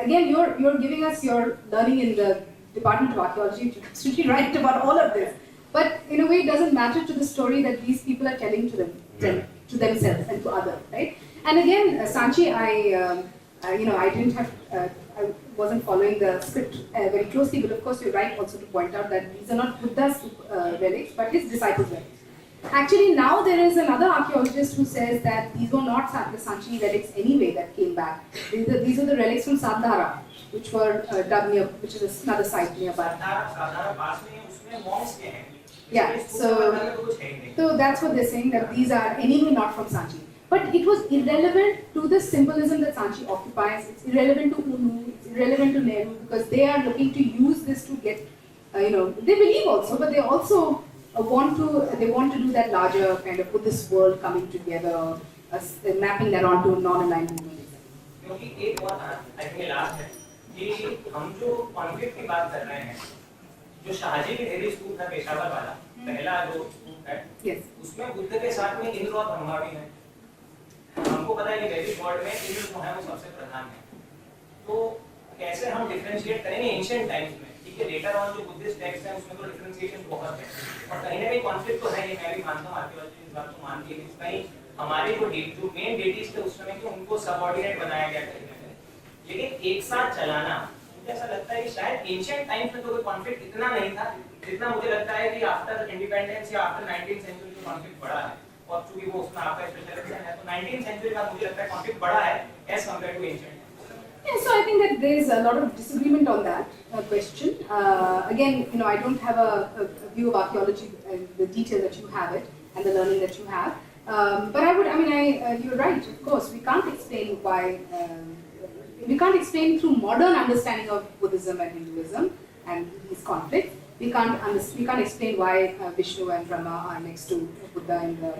Again, you're giving us your learning in the Department of Archaeology. You're absolutely right about all of this. But in a way, it doesn't matter to the story that these people are telling to themselves and to others, right? And again, Sanchi, I didn't have, I wasn't following the script very closely, but of course you're right also to point out that these are not Buddha's relics, but his disciples' relics. Actually, now there is another archaeologist who says that these were not the Sanchi relics anyway that came back. These are the relics from Sadhara, which were dug near, which is another site nearby. Yeah, so that's what they're saying, that these are anyway not from Sanchi. But it was irrelevant to the symbolism that Sanchi occupies. It's irrelevant to Unu, it's irrelevant to Nehru, because they are looking to use this to get, they believe also, but they also want to do that larger kind of Buddhist world coming together, mapping that onto non-aligned movement. क्योंकि एक और I think last है कि हम जो conflict की बात कर रहे हैं, जो शाहजी की ढेरी स्तूप था पेशावर वाला पहला जो स्तूप है, उसमें बुद्ध के साथ में इंद्र और ब्रह्मा भी है। हमको पता है कि वैदिक वर्ल्ड में इंद्र जो है वो सबसे प्रधान है। तो कैसे हम डिफरेंशिएट करेंगे एंशिएंट टाइम्स में? ठीक है, लेटर ऑन जो बुद्धिस्ट टेक्स्ट है उसमें तो डिफरेंशिएशन बहुत है और कहीं ना कहीं कॉन्फ्लिक्ट तो है, ये मैं भी मानता हूँ, आर्कियोलॉजी इस बात को मानती है कि कहीं हमारे जो मेन डेटीज थे उस समय के उनको सबऑर्डिनेट बनाया गया कहीं ना कहीं, लेकिन एक साथ चलाना मुझे ऐसा लगता है कि शायद एंशिएंट टाइम्स में तो कोई कॉन्फ्लिक्ट इतना नहीं था जितना मुझे लगता है कि आफ्टर इंडिपेंडेंस या आफ्टर 19th सेंचुरी में कॉन्फ्लिक्ट बढ़ा है। और चूंकि वो उसमें आपका स्पेशलाइजेशन है तो 19th सेंचुरी में मुझे लगता है कॉन्फ्लिक्ट बढ़ा है as compared to ancient. Yeah, so I think that there is a lot of disagreement on that question. Again, I don't have a view of archaeology and the detail that you have it and the learning that you have. But you're right. Of course, we can't explain why. We can't explain through modern understanding of Buddhism and Hinduism and these conflicts. We can't explain why Vishnu and Brahma are next to Buddha in the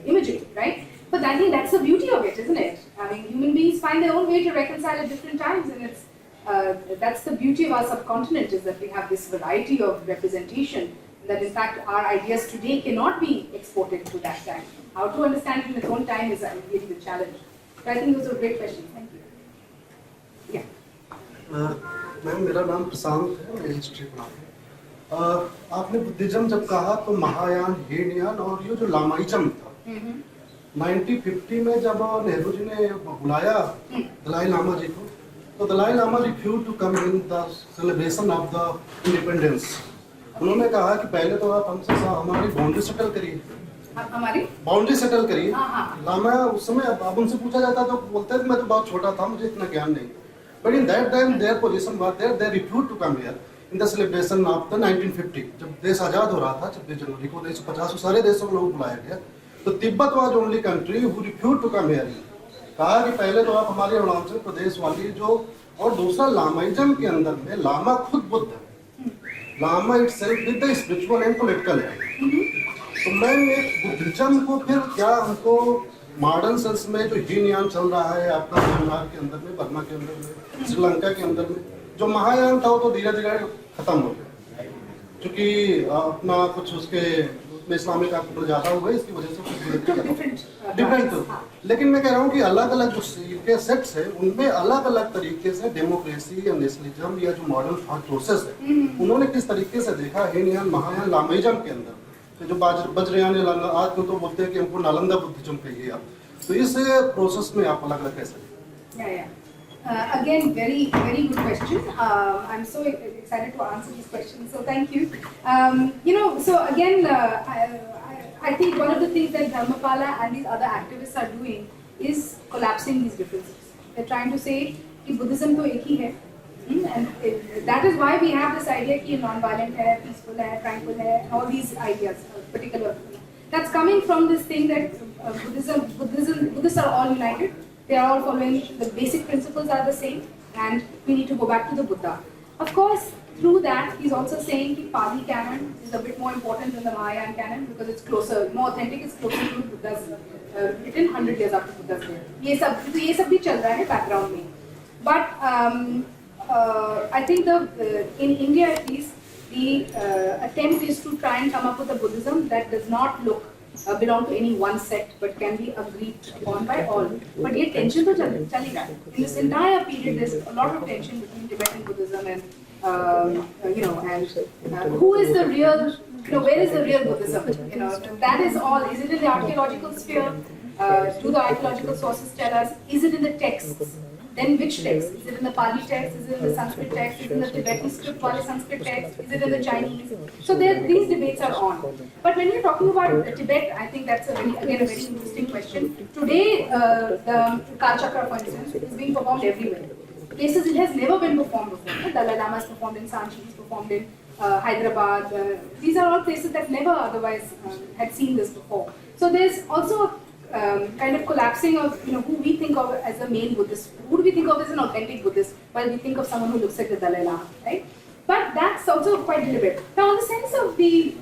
imagery, right? But I think that's the beauty of it, isn't it? I mean, human beings find their own way to reconcile at different times, and that's the beauty of our subcontinent, is that we have this variety of representation, that in fact our ideas today cannot be exported to that time. How to understand it in its own time is really the challenge. So I think those are great questions. Thank you. Yeah. Ma'am, मेरा नाम प्रशांत है, मैं history पढ़ाता हूँ। आपने Buddhism जब कहा तो महायान, हीनयान और ये जो लामाइज्म था, 1950 में जब नेहरू जी ने बुलाया दलाई लामा जी को, तो Dalai Lama refuse to come in the celebration of the independence. उन्होंने कहा कि पहले तो आप हमसे हमारी बाउंड्री सेटल करिए, हमारी बाउंड्री सेटल करिए। लामा उस समय अब उनसे पूछा जाता तो बोलते हैं कि मैं तो बहुत छोटा था, मुझे इतना ज्ञान नहीं। But in that time there position was there, they refuse to come here in the celebration of the 1950, जब देश आजाद हो रहा था 26 जनवरी को 1950 सारे देशों को बुलाया गया, तो Tibet was only country who refuse to come here. कहा कि पहले तो आप हमारे अरुणाचल प्रदेश वाली जो, और दूसरा लामाइज्म के अंदर में लामा खुद बुद्ध है, Lama itself with the spiritual and political है। तो मैं एक बुद्धिज्म को फिर क्या हमको मॉडर्न सेंस में जो हीनयान चल रहा है आपका म्यांमार के अंदर में, बर्मा के अंदर में, श्रीलंका के अंदर में, जो महायान था वो तो धीरे धीरे खत्म हो गया, क्योंकि अपना कुछ उसके में इस्लामिक आक्रमण ज्यादा हुआ, इसकी वजह से डिफरेंट हो। लेकिन मैं कह रहा हूँ कि अलग अलग जो सेक्ट्स है उनमें अलग अलग तरीके से डेमोक्रेसी या नेशनलिज्म या जो मॉडर्न थॉट प्रोसेस है उन्होंने किस तरीके से देखा हीनयान, महायान, लामाइज्म के अंदर। जो बज्रयान आज को तो बोलते हैं कि हमको नालंदा बुद्धिज्म कहिए आप, तो इस प्रोसेस में आप अलग अलग कैसे? Again, very good question. I'm so excited to answer these questions. So thank you. So again, I think one of the things that Dharmapala and these other activists are doing is collapsing these differences. They're trying to say कि Buddhism तो एक ही है, and that is why we have this idea कि non-violent है, peaceful है, tranquil है, all these ideas, particular. That's coming from this thing that Buddhists are all united. They are all following, the basic principles are the same, and we need to go back to the Buddha. Of course, through that, he's also saying that Pali canon is a bit more important than the Mahayan canon because it's closer, more authentic, it's closer to Buddha's, written 100 years after Buddha's death. ये सब भी चल रहा है background में. But I think in India at least, the attempt is to try and come up with a Buddhism that does not belong to any one sect, but can be agreed upon by all. But ये tension तो चलेगा. In this entire period, there's a lot of tension between Tibetan Buddhism and who is the real, where is the real Buddhism? That is all. Is it in the archaeological sphere? Do the archaeological sources tell us? Is it in the texts? Then which text? Is it in the Pali text? Is it in the Sanskrit text? Is it in the Tibetan script Pali Sanskrit text? Is it in the Chinese? So these debates are on. But when you're talking about Tibet, I think that's again a very interesting question. Today, the Kalchakra, for instance, is being performed everywhere. Places it has never been performed before. Dalai Lama is performed in Sanchi, is performed in Hyderabad. These are all places that never otherwise had seen this before. So there's also kind of collapsing of who we think of as a main Buddhist, who do we think of as an authentic Buddhist, while we think of someone who looks like the Dalai Lama, right? But that's also quite deliberate. Now, on the sense of the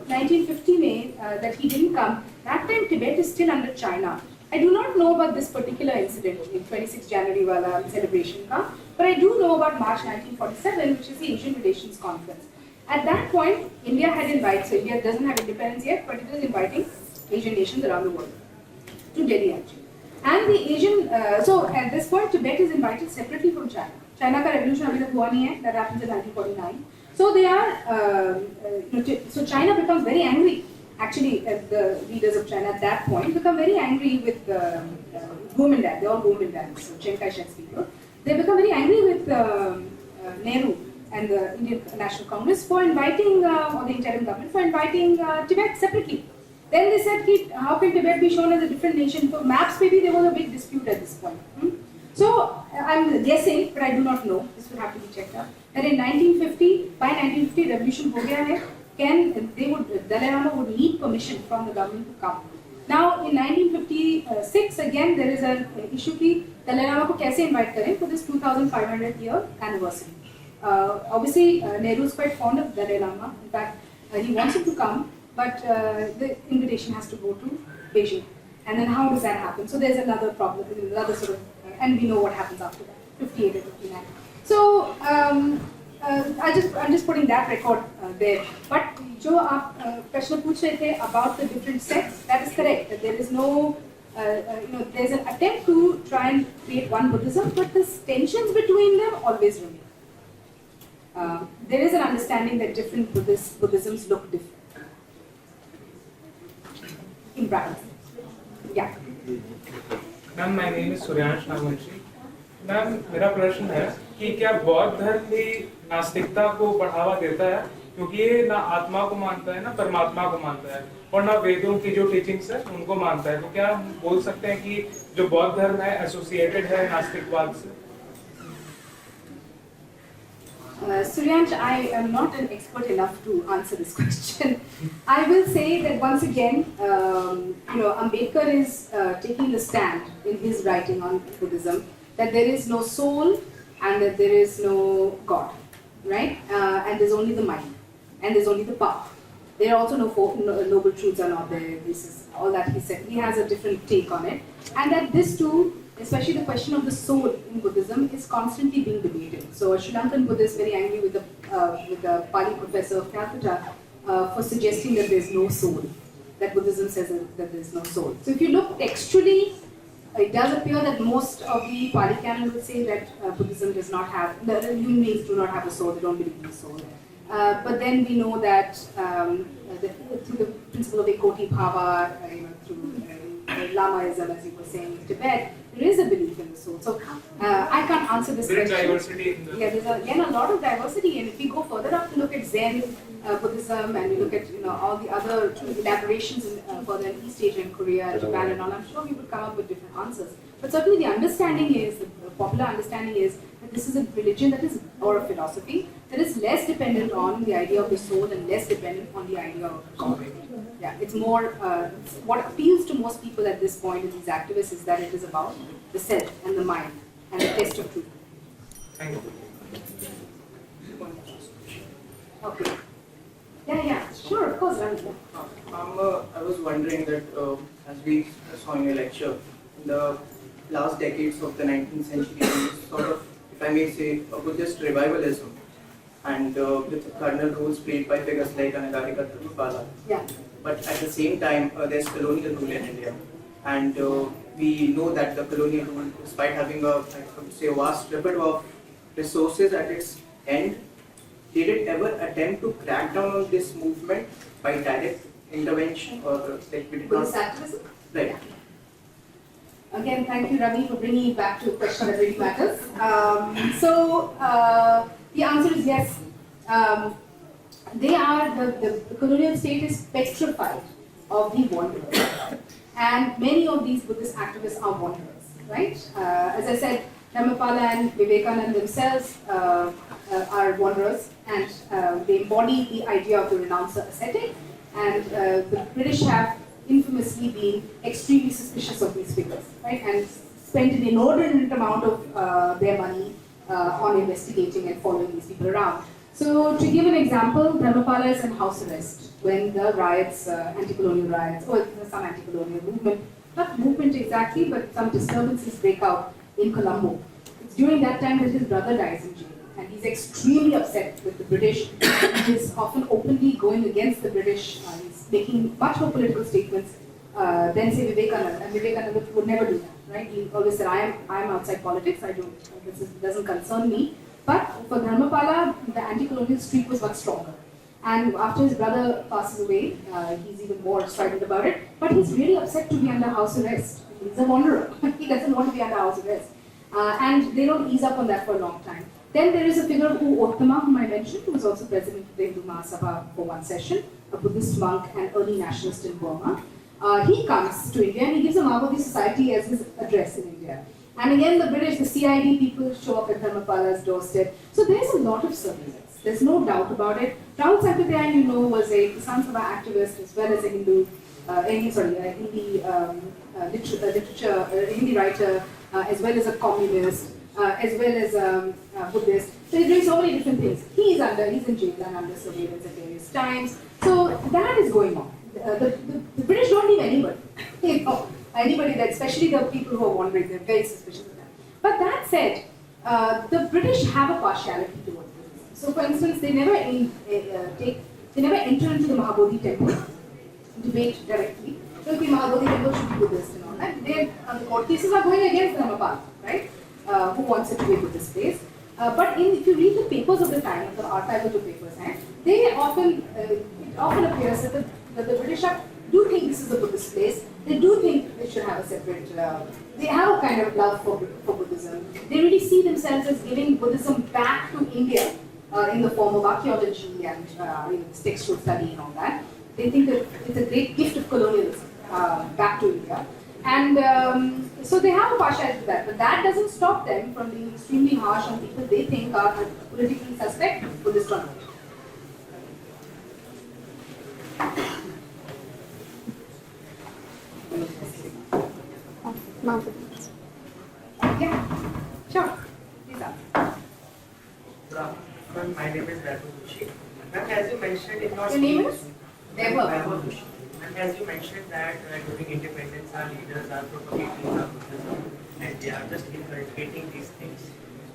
1950 May that he didn't come, that time Tibet is still under China. I do not know about this particular incident in 26 January wala celebration ka, but I do know about March 1947, which is the Asian Relations Conference. At that point, India had invited, so India doesn't have independence yet, but it is inviting Asian nations around the world to Delhi actually. And the Asian, so at this point, Tibet is invited separately from China. China ka revolution abhi tak hua nahi hai, that happens in 1949. So they are, so China becomes very angry. Actually, the leaders of China at that point become very angry with Kuomintang. They all Kuomintang, so Chiang Kai-shek's people. They become very angry with Nehru and the Indian National Congress for inviting, or the interim government for inviting Tibet separately. Then they said, how can Tibet be shown as a different nation? For maps, maybe there was a big dispute at this point. So I'm guessing, but I do not know. This will have to be checked out. That in 1950, by 1950, revolution ho gaya hai. Dalai Lama would need permission from the government to come. Now, in 1956, again, there is an issue ki Dalai Lama ko kaise invite kare for this 2500 year anniversary. Obviously, Nehru is quite fond of Dalai Lama. In fact, he wants him to come, but the invitation has to go to Beijing. And then how does that happen? So there's another problem, another sort of, and we know what happens after that, 58 or 59. So, I'm just putting that record there. But जो आप प्रश्न पूछ रहे थे about the different sects, that is correct. That there is no, there's an attempt to try and create one Buddhism, but the tensions between them always remain. There is an understanding that different Buddhisms look different in practice. Yeah. Ma'am, my name is Suryansh Namanshi. Ma'am मेरा प्रश्न है कि क्या बौद्ध धर्म भी नास्तिकता को बढ़ावा देता है, क्योंकि ये ना आत्मा को मानता है ना परमात्मा को मानता है और ना वेदों की जो टीचिंग्स है उनको मानता है, तो क्या हम बोल सकते हैं कि जो बौद्ध धर्म है एसोसिएटेड है नास्तिकवाद से? Suryansh, I am not an expert enough to answer this question. I will say that once again, Ambedkar is taking the stand in his writing on Buddhism that there is no soul and that there is no God, right? And there's only the mind and there's only the path. There are also no noble truths are not there. This is all that he said. He has a different take on it, and that this too, especially the question of the soul in Buddhism, is constantly being debated. So a Sri Lankan Buddhist is very angry with the Pali professor of Calcutta for suggesting that there's no soul, that Buddhism says that there's no soul. So if you look textually, it does appear that most of the Pali canon would say that Buddhism does not have, the human beings do not have a soul, they don't believe in a soul. But then we know that through the principle of Ekoti Bhava, through Lamaism, as you were saying, in Tibet, there is a belief in the soul. So I can't answer this question. Diversity in the... Yeah, there's a lot of diversity, and if we go further up to look at Zen Buddhism, and we look at all the other elaborations further in East Asia and Korea, Japan, and all, I'm sure we would come up with different answers. But certainly the understanding is, the popular understanding is that this is a religion that is, or a philosophy that is less dependent on the idea of the soul and less dependent on the idea of God. Yeah, it's more, what appeals to most people at this point in these activists is that it is about the self and the mind and the test of truth. Thank you. Okay. Yeah, sure, of course, Ravi. I was wondering that as we saw in your lecture, in the last decades of the 19th century, there was sort of, if I may say, a Buddhist revivalism, and with cardinal roles played by figures like Anagarika Dharmapala. Yeah. But at the same time, there's colonial rule in India, and we know that the colonial rule, despite having a vast repertoire of resources at its end, did it ever attempt to crack down on this movement by direct intervention, or like we did not? Buddhist activism? Right. Again, thank you, Ravi, for bringing it back to a question that really matters. The answer is yes. The colonial state is petrified of the wanderers. And many of these Buddhist activists are wanderers, right? As I said, Dharmapala and Vivekananda themselves are wanderers, and they embody the idea of the renouncer ascetic. And the British have infamously been extremely suspicious of these figures, right? And spent an inordinate amount of their money on investigating and following these people around. So to give an example, Dharmapala is in house arrest when the riots, anti-colonial riots, or some anti-colonial movement, not movement exactly, but some disturbances break out in Colombo. It's during that time that his brother dies in jail, and he's extremely upset with the British. He is often openly going against the British. He's making much more political statements than say Vivekananda, and Vivekananda would never do that, right? He always said, I am outside politics, this doesn't concern me. But for Dharmapala, the anti-colonial streak was much stronger. And after his brother passes away, he's even more strident about it. But he's really upset to be under house arrest. He's a wanderer. He doesn't want to be under house arrest. And they don't ease up on that for a long time. Then there is a figure Uttama, whom I mentioned, who was also president of the Hindu Mahasabha for one session, a Buddhist monk and early nationalist in Burma. He comes to India and he gives a Mahabodhi Society as his address in India. And again, the British, the CID people show up at Dharmapala's doorstep. So there's a lot of surveillance. There's no doubt about it. Rahul Sankrityayan, was a Kisan Sabha activist as well as a Hindi writer, as well as a communist, as well as a Buddhist. So he's doing so many different things. He's in jail and under surveillance at various times. So that is going on. The British don't leave anybody. Anybody that, especially the people who are wandering, they're very suspicious of them. But that said, the British have a partiality towards Buddhism. So, for instance, they never enter into the Mahabodhi Temple, debate directly. So, the Mahabodhi Temple should be Buddhist and all that. The court cases are going against Dharmapala, right? Who wants it to be a Buddhist place. But if you read the papers of the time, the archival papers, it often appears that the British do think this is a Buddhist place. They do think they should have a separate, they have a kind of love for Buddhism. They really see themselves as giving Buddhism back to India in the form of archaeology and textual study and all that. They think that it's a great gift of colonialism back to India. And so they have a partiality to that, but that doesn't stop them from being extremely harsh on people they think are politically suspect Buddhist or not. Yeah, sure. Please ask. My name is Rabindranath. Ma'am, as you mentioned in your name is? Deva. And as you mentioned that during independence, our leaders are propagating our Buddhism and they are just inculcating these things.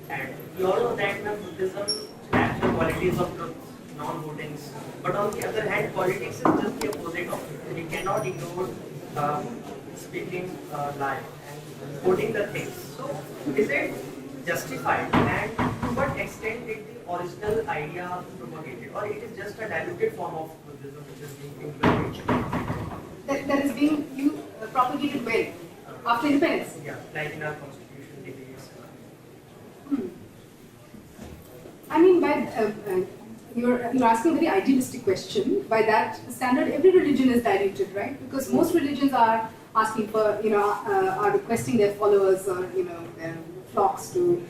And we all know that Buddhism has the qualities of truth, non-vootings. But on the other hand, politics is just the opposite of it. We cannot ignore speaking lie and quoting the things. So, is it justified, and to what extent did the original idea propagated, or it is just a diluted form of Buddhism which is being implemented? That is being propagated when? After independence? Yeah, like in our constitution debates. I mean, you're asking a very idealistic question. By that standard, every religion is diluted, right? Because most religions are asking for, are requesting their followers or, their flocks to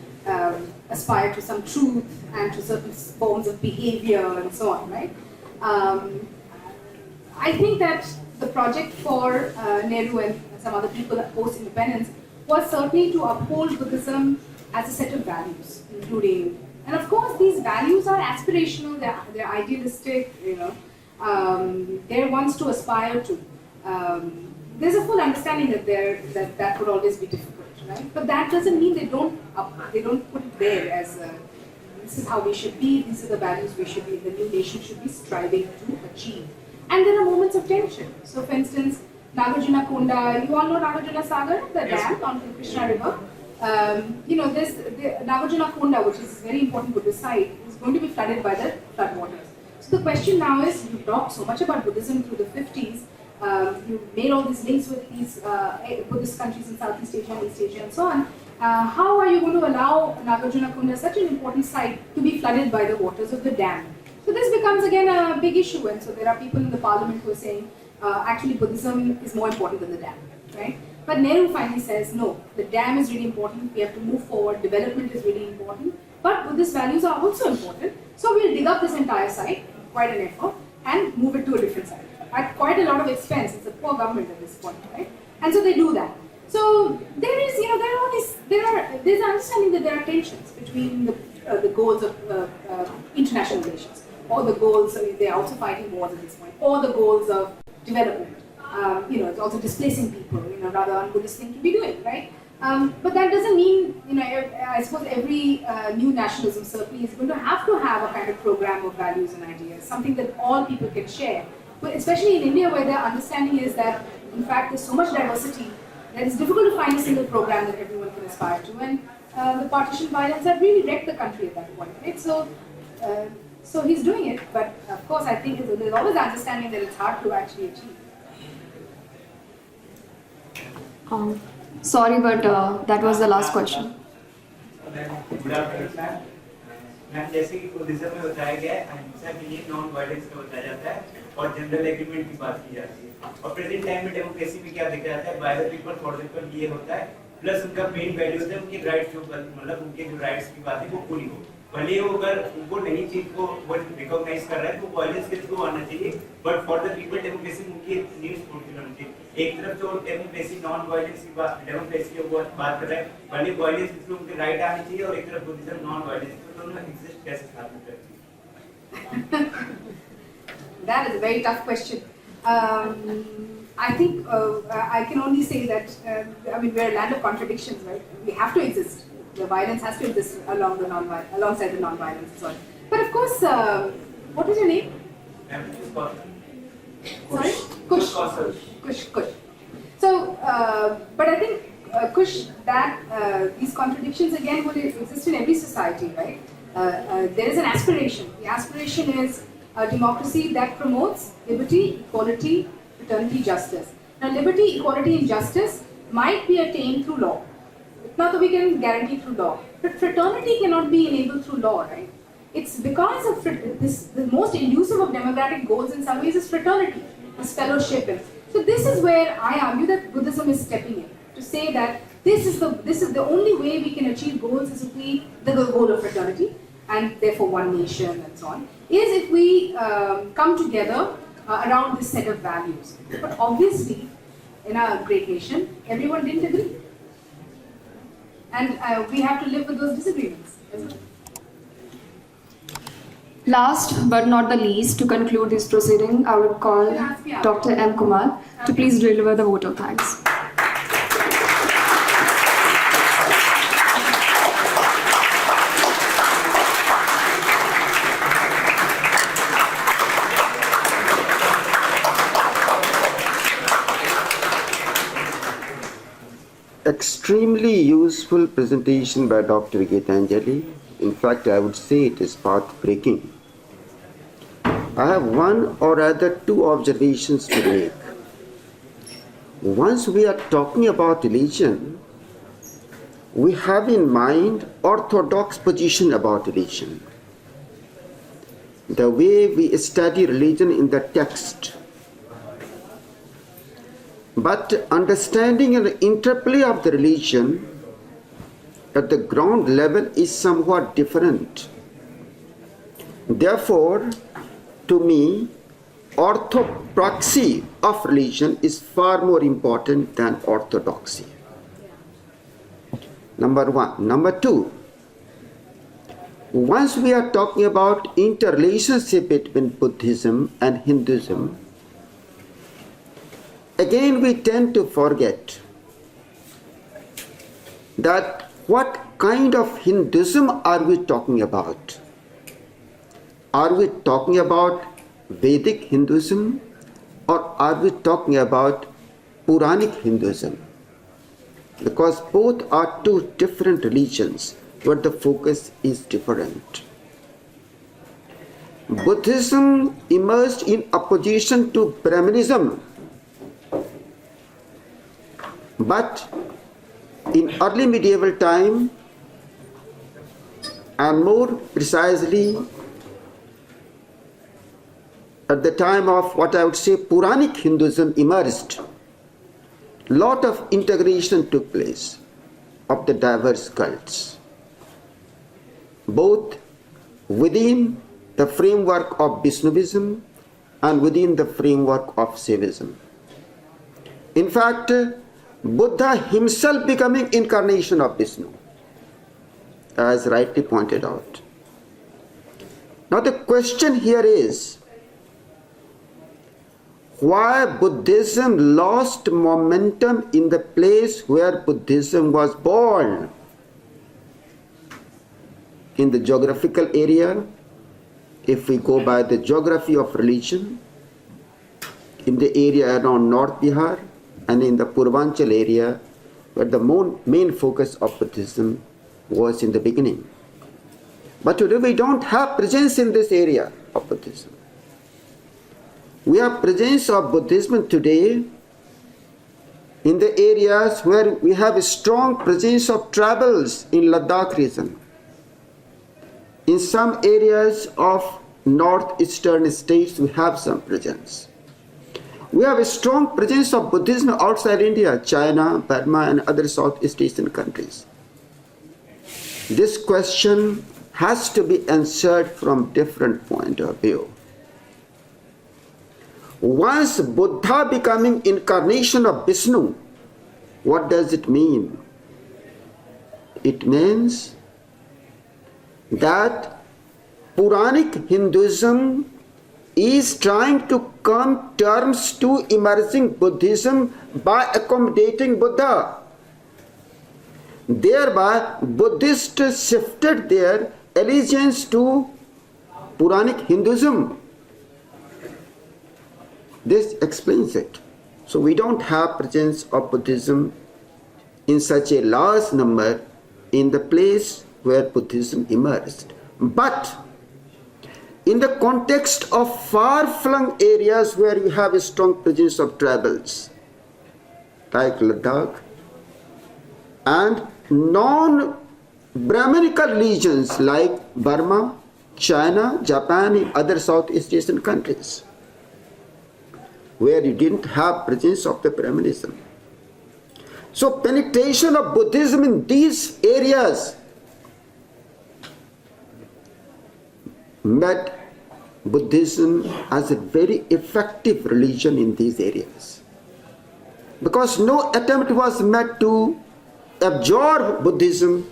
aspire to some truth and to certain forms of behavior and so on, right? I think that the project for Nehru and some other people post-independence was certainly to uphold Buddhism as a set of values, including, and of course these values are aspirational, they're idealistic, they're ones to aspire to. There's a full understanding that that would always be difficult, right? But that doesn't mean they don't put it there as this is how we should be, these are the values we should be, the new nation should be striving to achieve. And there are moments of tension. So for instance, Nagarjuna Konda, you all know Nagarjuna Sagar, the dam on the Krishna River. This Nagarjuna Konda, which is very important Buddhist site, is going to be flooded by the floodwaters. So the question now is, you talked so much about Buddhism through the 50s. You made all these links with these Buddhist countries in Southeast Asia and East Asia and so on. How are you going to allow Nagarjuna Kunda, such an important site, to be flooded by the waters of the dam? So this becomes again a big issue, and so there are people in the parliament who are saying, actually Buddhism is more important than the dam, right? But Nehru finally says, no, the dam is really important, we have to move forward, development is really important, but Buddhist values are also important, so we'll dig up this entire site, quite an effort, and move it to a different site. At quite a lot of expense, it's a poor government at this point, right? And so they do that. So there is, there's understanding that there are tensions between the goals of international relations, or the goals, they're also fighting wars at this point, or the goals of development. It's also displacing people, rather un-Buddhist thing to be doing, right? But that doesn't mean, I suppose every new nationalism certainly is going to have a kind of program of values and ideas, something that all people can share. But especially in India, where their understanding is that, in fact, there's so much diversity that it's difficult to find a single program that everyone can aspire to. And the partition violence had really wrecked the country at that point, right? So he's doing it, but of course, I think there's always understanding that it's hard to actually achieve. Sorry, but that was the last question. Good afternoon, ma'am. Ma'am जैसे कि Buddhism में बताया गया है अहिंसा के लिए non violence का बताया जाता है और जनरल एग्रीमेंट की बात की जाती है और प्रेजेंट टाइम में डेमोक्रेसी में क्या देखा जाता है by the people for the people ये होता है प्लस उनका मेन वैल्यू होता है उनके राइट्स के ऊपर मतलब उनके जो राइट्स की बात है वो पूरी हो भले वो अगर उनको नई चीज को वो रिकॉग्नाइज कर रहा है तो वायलेंस के थ्रू आना चाहिए but for the people democracy उनकी नीड्स फुलफिल होनी चाहिए एक तरफ जो डेमोक्रेसी नॉन वायलेंस की बात डेमोक्रेसी की बात कर रहे हैं भले वायलेंस के थ्रू उनके राइट आने चाहिए और एक तरफ बुद्धिज्म नॉन वायलेंस तो दोनों एग्जिस्ट कैसे साथ में करती है That is a very tough question. I think I can only say that we're a land of contradictions, right? We have to exist. The violence has to exist alongside the non-violence. Sorry. But of course, what is your name? Sorry? Kush. Kush. So, but I think Kush, that these contradictions again will exist in every society, right? There is an aspiration. The aspiration is a democracy that promotes liberty, equality, fraternity, justice. Now, liberty, equality, and justice might be attained through law. Not that we can guarantee through law, but fraternity cannot be enabled through law, right? It's because of the most elusive of democratic goals in some ways is fraternity, is fellowship. So this is where I argue that Buddhism is stepping in to say that this is the only way we can achieve goals is if the goal of fraternity and therefore one nation and so on, is if we come together around this set of values. But obviously, in our great nation, everyone didn't agree. And we have to live with those disagreements, isn't it? Last but not the least, to conclude this proceeding, I would call Dr. M. Kumar to please deliver the vote of thanks. Extremely useful presentation by Dr. Gitanjali. In fact, I would say it is path-breaking. I have one or rather two observations to make. Once we are talking about religion, we have in mind orthodox position about religion. The way we study religion in the text. But understanding and interplay of the religion at the ground level is somewhat different. Therefore, to me, orthopraxy of religion is far more important than orthodoxy. Number one. Number two, once we are talking about interrelationship between Buddhism and Hinduism, again we tend to forget that what kind of Hinduism are we talking about? Are we talking about Vedic Hinduism or are we talking about Puranic Hinduism? Because both are two different religions, but the focus is different. Buddhism emerged in opposition to Brahmanism But in early medieval time, and more precisely at the time of what I would say Puranic Hinduism emerged, lot of integration took place of the diverse cults, both within the framework of Vaishnavism and within the framework of Shaivism. In fact, Buddha himself becoming incarnation of Vishnu, as rightly pointed out. Now the question here is, why Buddhism lost momentum in the place where Buddhism was born? In the geographical area, if we go by the geography of religion, in the area around North Bihar and in the Purvanchal area, where the main focus of Buddhism was in the beginning. But today we don't have presence in this area of Buddhism. We have presence of Buddhism today in the areas where we have a strong presence of tribals in Ladakh region. In some areas of northeastern states we have some presence. We have a strong presence of Buddhism outside India, China, Burma and other Southeast Asian countries. This question has to be answered from different point of view. Once Buddha becoming incarnation of Vishnu, what does it mean? It means that Puranic Hinduism is trying to come terms to emerging Buddhism by accommodating Buddha. Thereby, Buddhists shifted their allegiance to Puranic Hinduism. This explains it. So we don't have presence of Buddhism in such a large number in the place where Buddhism emerged. But in the context of far-flung areas where you have a strong presence of tribals, like Ladakh, and non-Brahminical regions like Burma, China, Japan, and other Southeast Asian countries, where you didn't have presence of the Brahmanism. So penetration of Buddhism in these areas made Buddhism as a very effective religion in these areas. Because no attempt was made to absorb Buddhism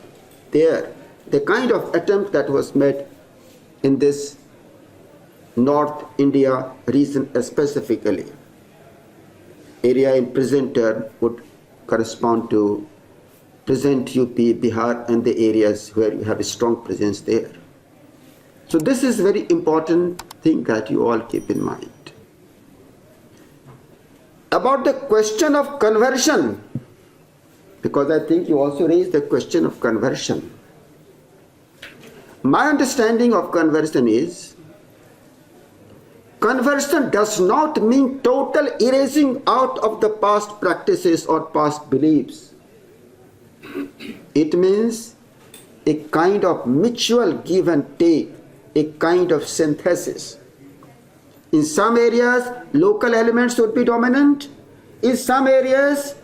there. The kind of attempt that was made in this North India region specifically, area in present term would correspond to present UP, Bihar and the areas where you have a strong presence there. So this is very important thing that you all keep in mind. About the question of conversion, because I think you also raised the question of conversion. My understanding of conversion is, conversion does not mean total erasing out of the past practices or past beliefs. It means a kind of mutual give and take, a kind of synthesis. In some areas, local elements would be dominant. In some areas,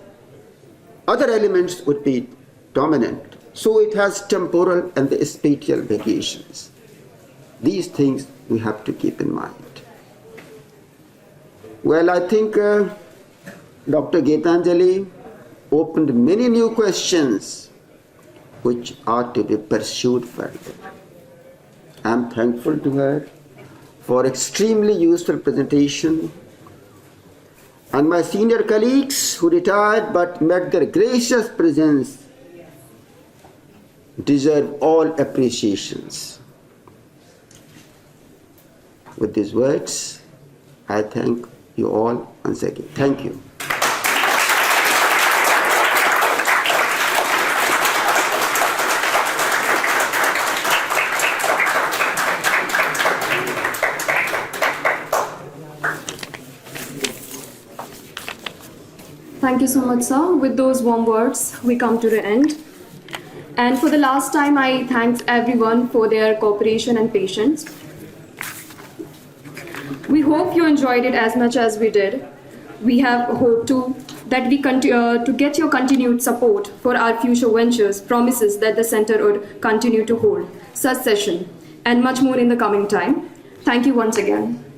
other elements would be dominant. So it has temporal and the spatial variations. These things we have to keep in mind. Well, I think Dr. Gitanjali opened many new questions which are to be pursued further. I am thankful to her for extremely useful presentation, and my senior colleagues who retired but met their gracious presence deserve all appreciations. With these words, I thank you all once again. Thank you. Thank you so much, sir. With those warm words, we come to the end. And for the last time, I thank everyone for their cooperation and patience. We hope you enjoyed it as much as we did. We have hope that we to get your continued support for our future ventures, promises that the center would continue to hold such session and much more in the coming time. Thank you once again.